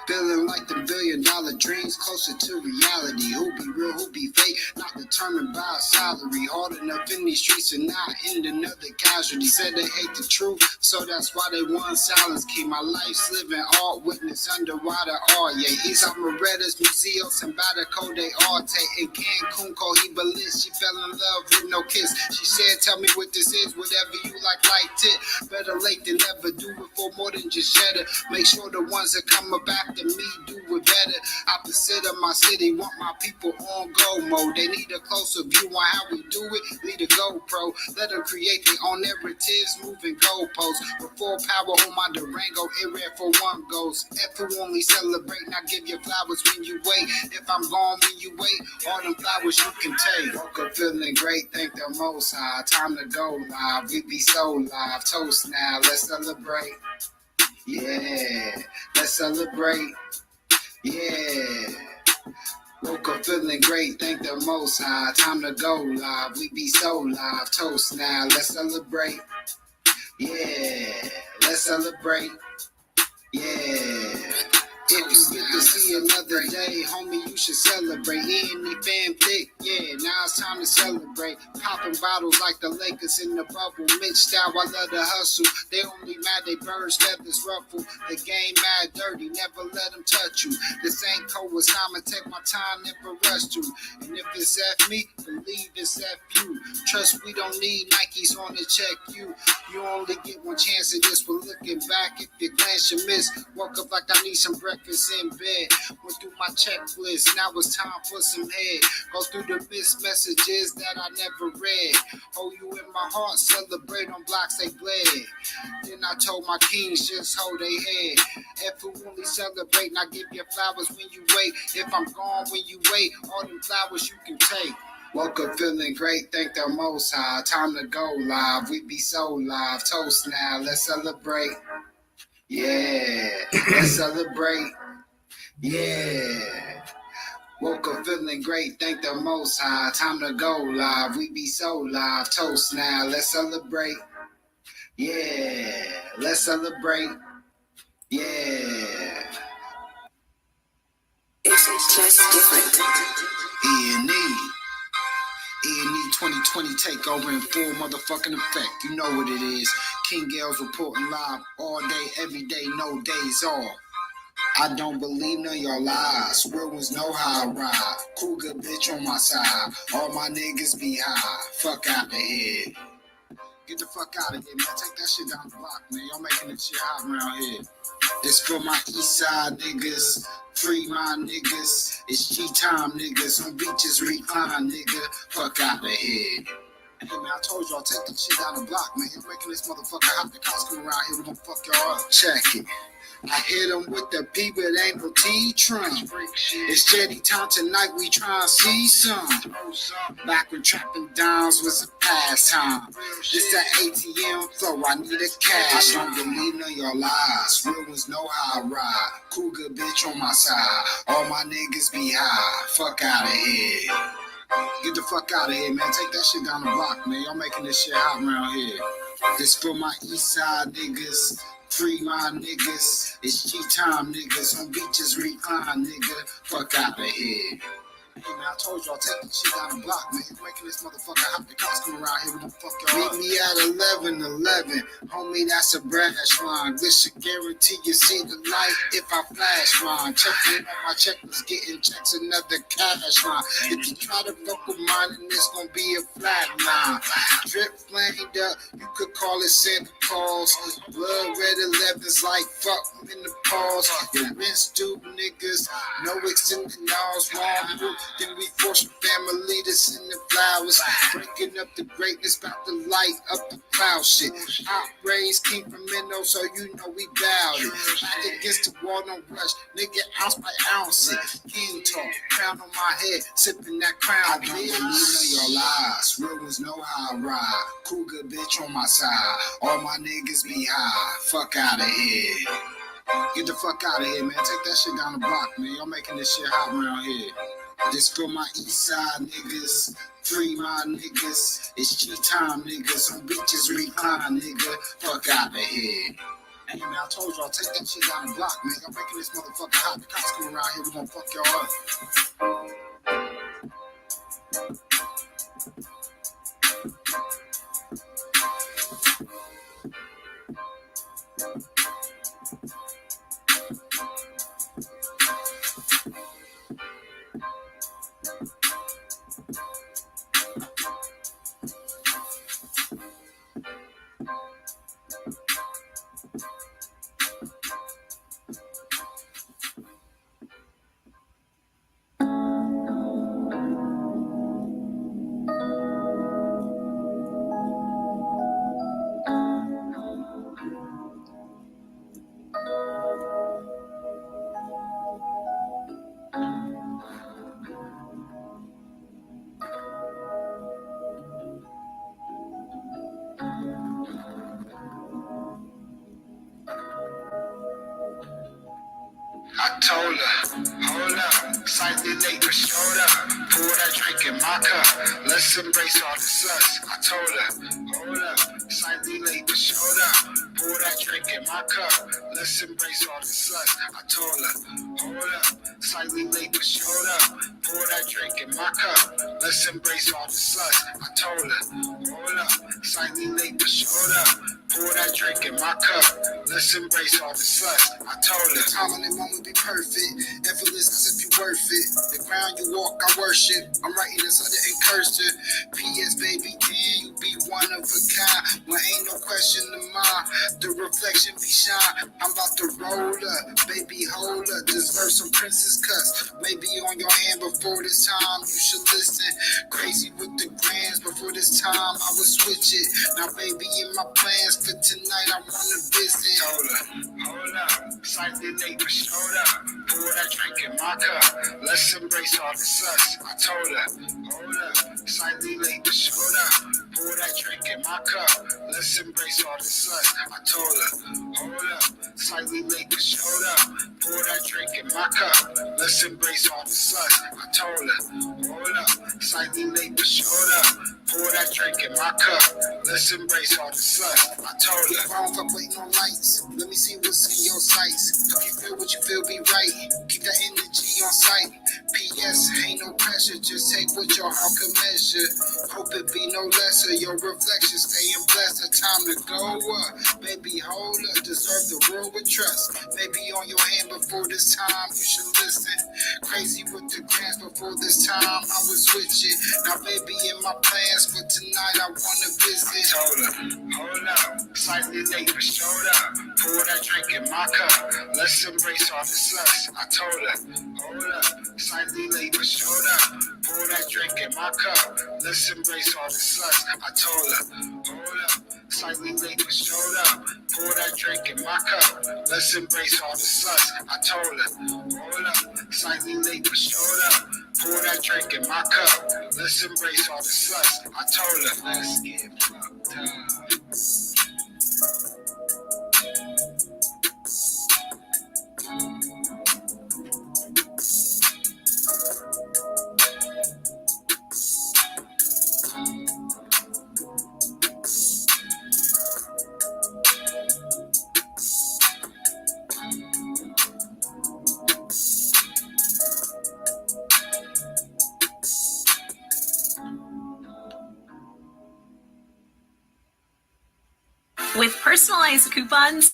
Feeling like the $1 billion dreams closer to reality. Who be real, who be fake, not determined by a salary. Hard enough in these streets and not end another casualty. Said they hate the truth, so that's why they want silence. Keep my life's living art, witness underwater art. Yeah, East Amaretta's museos and Badaco de Arte. In Cancun, Cohiba Bliss, she fell in love with no kiss. She said, tell me what this is, whatever you like it. Better late than never, do it for more than just cheddar. Make sure the ones that come back to me do it better. Opposite of my city, want my people on go mode. They need a closer view on how we do it. Need a GoPro, let them create their own narratives, moving goalposts. Before power on my Durango, it red for one goes. If you only celebrate, not give your flowers when you wait. If I'm gone when you wait, all them flowers you can take. Woke up feeling great, thank the Most High. Time to go live, we be so live. Toast now, let's celebrate. Yeah, let's celebrate. Yeah. Woke up feeling great, thank the Most High. Time to go live, we be so live. Toast now, let's celebrate. Yeah, let's celebrate. Yeah. If you get to see another day, homie, you should celebrate. Any fam thick, yeah, now it's time to celebrate. Popping bottles like the Lakers in the bubble. Mitch style, I love the hustle. They only mad they birds, feathers ruffle. The game mad dirty, never let let them touch you. This ain't co-assignment, take my time, never rush you. And if it's F me, believe it's F you. Trust we don't need Nikes on to check you. You only get one chance at this, we're looking back. If you glance, you miss. Woke up like I need some breakfast in bed. Went through my checklist, now it's time for some head. Go through the missed messages that I never read. Hold you in my heart, celebrate on blocks they bled. Then I told my kings just hold their head. If who only celebrate, not give you flowers when you wait. If I'm gone when you wait, all them flowers you can take. Woke up feeling great, thank the Most High. Time to go live, we be so live. Toast now, let's celebrate. Yeah, let's celebrate. Yeah. Woke up feeling great, thank the Most High. Time to go live, we be so live. Toast now, let's celebrate. Yeah, let's celebrate. Yeah.
It's just different.
E&E 2020 takeover in full motherfucking effect. You know what it is. King Gale's reporting live all day, every day, no days off. I don't believe none of your lies. Real ones know how I ride. Cool good bitch on my side. All my niggas be high. Fuck out of here. Get the fuck out of here, man. Take that shit down the block, man. Y'all making this shit hot around here. It's for my east side niggas. Free my niggas. It's G-time niggas. On beaches recline, nigga. Fuck out of here. Hey, man, I told y'all, take that shit down the block, man. You're making this motherfucker hot. The cops come around here, we gonna fuck y'all up. Check it. I hit them with the P, but ain't no T-Trum. It's Jetty time tonight, we try and see some. Back when trapping downs was a pastime. Just that ATM flow, I need a cash. I don't believe none of your lies. Real ones know how I ride. Cool good bitch on my side. All my niggas be high. Fuck out of here. Get the fuck out of here, man. Take that shit down the block, man. Y'all making this shit hot around here. This for my east side niggas. Free my niggas. It's G-time niggas. On beaches recline, nigga. Fuck out of here. Hey, man, I told y'all, take that shit down the block, man. You're making this motherfucker hot. The cops come around here, we gonna fuck y'all up. Meet me at 11:11. Homie, that's a brash line. This should guarantee you see the light if I flash mine. Checking on my checklist, getting checks, another cash line. If you try to fuck with mine, then it's gonna be a flat line. Drip flamed up, you could call it Santa Claus. Blood red 11's like fuck in the pause. The rinse dude niggas, no extending y'all's wrong move. Then we force the family to send the flowers. Breaking up the greatness, about to light up the cloud shit. Outrage came from Minnow, so you know we bowed it. Back against the wall, no rush. Nigga, ounce by ounce it. King talk, crown on my head, sipping that crown. I don't believe none of your lies. Real ones know how I ride. Cool good bitch on my side. All my niggas be high. Fuck out of here. Get the fuck out of here, man. Take that shit down the block, man. Y'all making this shit hot around here. This for my east side niggas. Free my niggas. It's G-time niggas. On beaches recline, nigga. Fuck out of here. Hey, man, I told y'all, take that shit down the block, man. Y'all making this motherfucker hot. The cops come around here, we gonna fuck y'all up. I told her, hold up, slightly late but showed up. Pour that drink in my cup, let's embrace all the sus. I told her, hold up, slightly late but showed up. Pour that drink in my cup, let's embrace all the sus. I told her, hold up, slightly late but showed up. Pour that drink in my cup, let's embrace all the sus. I told her, hold up, slightly late but showed up. Pour that drink in my cup. Let's embrace all the sluts. I told her, time and moment be perfect. Effortless if you worth it. The ground you walk, I worship. I'm writing this under in cursive. P.S. baby, damn, you be one of a kind. When ain't no question of mine, the reflection be shine. I'm about to roll up, baby, hold up. Deserve some princess cuts. Maybe on your hand before this time. You should listen. Crazy with the grands. Before this time, I would switch it. Now, baby, in my plans for tonight, I wanna visit. Hold up, slightly late, but showed up. Pour that drink in my cup. Let's embrace all the sluts. I told her, hold up, slightly late, but showed up. Pour that drink in my cup. Let's embrace all the sluts. I told her, hold up, slightly late, but showed up. Pour that drink in my cup. Let's embrace all the sluts. I told her, hold up, slightly late, but showed up. Pour that drink in my cup. Let's embrace all the sluts. I told her, I don't fuck waiting on lights. Let me see what's in your sights. If you feel what you feel, be right. Keep that energy on sight. P.S. Ain't no pressure. Just take what your heart can measure. Hope it be no lesser. Your reflection staying blessed. The time to go up. Baby, hold up. Deserve the world with trust. Maybe on your hand before this time. You should listen. Crazy with the grants before this time. I was switch it. Now, baby, in my plans for tonight, I wanna visit. Hold up, hold up. Slightly late, but showed up. Pour that drink in my cup. Let's embrace all the sluts. I told her, hold up. Slightly late, but showed up. Pour that drink in my cup. Let's embrace all the sluts. I told her, hold up. Slightly late, but showed up. Pour that drink in my cup. Let's embrace all the sluts. I told her, hold up. Slightly late, but showed up. Pour that drink in my cup. Let's embrace all the sluts. I told her, let's get fucked up.
With personalized coupons,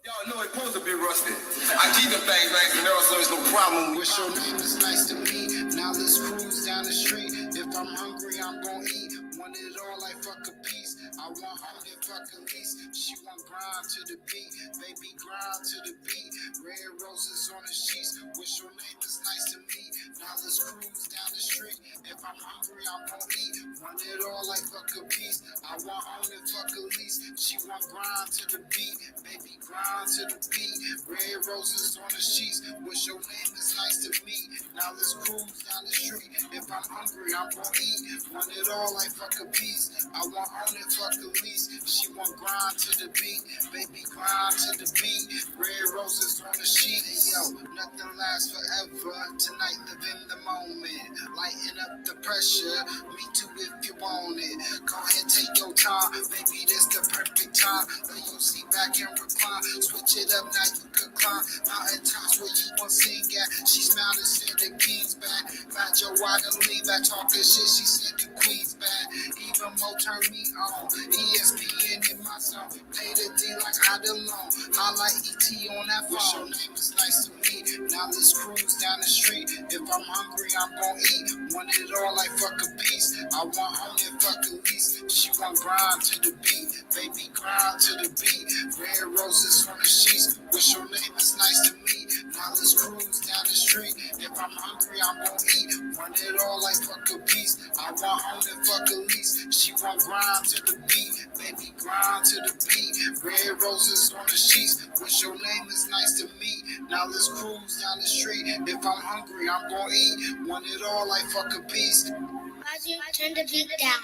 Y'all know it's supposed to be rusted. I keep them things nice and narrow, so it's no problem.
Wish your name is nice to me. Now let's cruise down the street. If I'm hungry, I'm gonna eat. Want it all like fuck a piece. I want honey, fuck a lease. She want grind to the beat. Baby, grind to the beat. Red roses on the sheets. Wish your name is nice to me. Now let's cruise down the street. If I'm hungry, I'm gonna eat. Want it all like fuck a piece. I want honey, fuck a lease. She want grind to the beat. Baby, grind to the beat. Red roses on the sheets. Wish your name is nice to me. Now let's cruise down the street. If I'm hungry, I'm gonna eat. Want it all like fuck a piece. I want only fuck a lease. She want grind to the beat. Baby, grind to the beat. Red roses on the sheet. Hey, yo, nothing lasts forever. Tonight, live in the moment. Lighten up the pressure. Me too if you want it. Go ahead, take your time. Baby, this the perfect time. Let you see back and recline. Switch it up, now you can climb. Mountain tops where you want to sing at. She smiled and said the king's back. Glad your wife and leave back talking shit. She said the queen's back. Even more turn me on. ESPN in my song. Pay the D like I belong. I like ET on that phone. Wish your name is nice to me. Now let's cruise down the street. If I'm hungry, I'm gonna eat. Want it all like fuck a piece. I want only fuck a lease. She want grind to the beat. Baby, grind to the beat. Red roses on the sheets. Wish your name is nice to me. Now let's cruise down the street. If I'm hungry, I'm gonna eat. Want it all like fuck a piece. I want only fuck a lease. She want grind to the beat. Baby, grind to the beat. Red roses on the sheets. Wish your name is nice to me. Now let's cruise down the street. If I'm hungry, I'm gonna eat. Want it all like fuck a piece.
Roger, turn the beat down.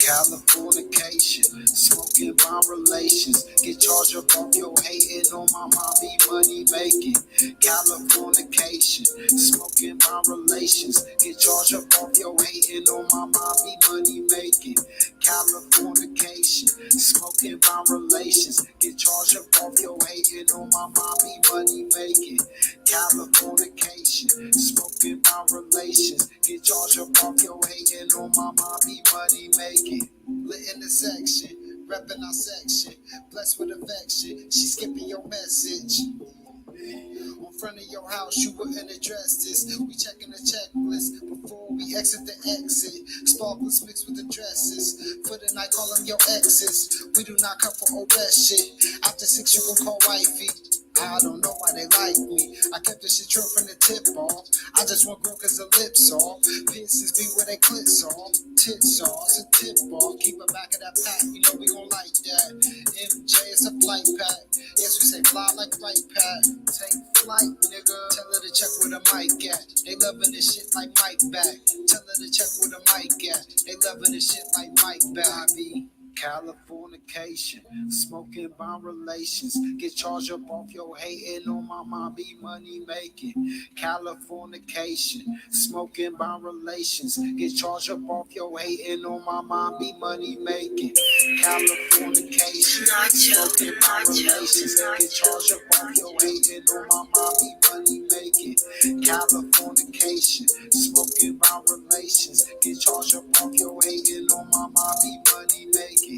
Californication, smoking bomb relations, get charged up on your hating on my mom, be money making. Californication, smoking bomb relations, get charged up on your hating on my mom, be money making. Californication, smoking bomb relations, get charged up on your hating on my mom, be money making. Californication, smoking bomb relations, get charged up on your hating on my mom, be money making. Lit in the section, reppin' our section, blessed with affection, she skipping your message. On front of your house, you wouldn't address this. We checking the checklist before we exit the exit. Sparklers mixed with the dresses. For the night, call them your exes. We do not come for old best shit. After 6, you gon' call wifey. I don't know why they like me. I kept this shit true from the tip off. I just want girl cause the lips off. Piercings be where they clits off. Tits off, it's a tip off. Keep her back of that pack, you know we gon' like that. MJ, it's a flight pack. Yes, we say fly like flight pack. Take flight, nigga. Tell her to check where the mic at. They loving this shit like Mike back. Tell her to check where the mic at. They loving this shit like Mike back. Californication, smoking bomb relations, get charged up off your hating on my mom, be money making. Californication, smoking bomb relations, get charged up off your hating on my mom, be money making. Californication, smoking bomb relations, get charged up off your hating on my mom, be money making. Californication, smoking bomb relations, get charged up off your hating on my mom, be money making.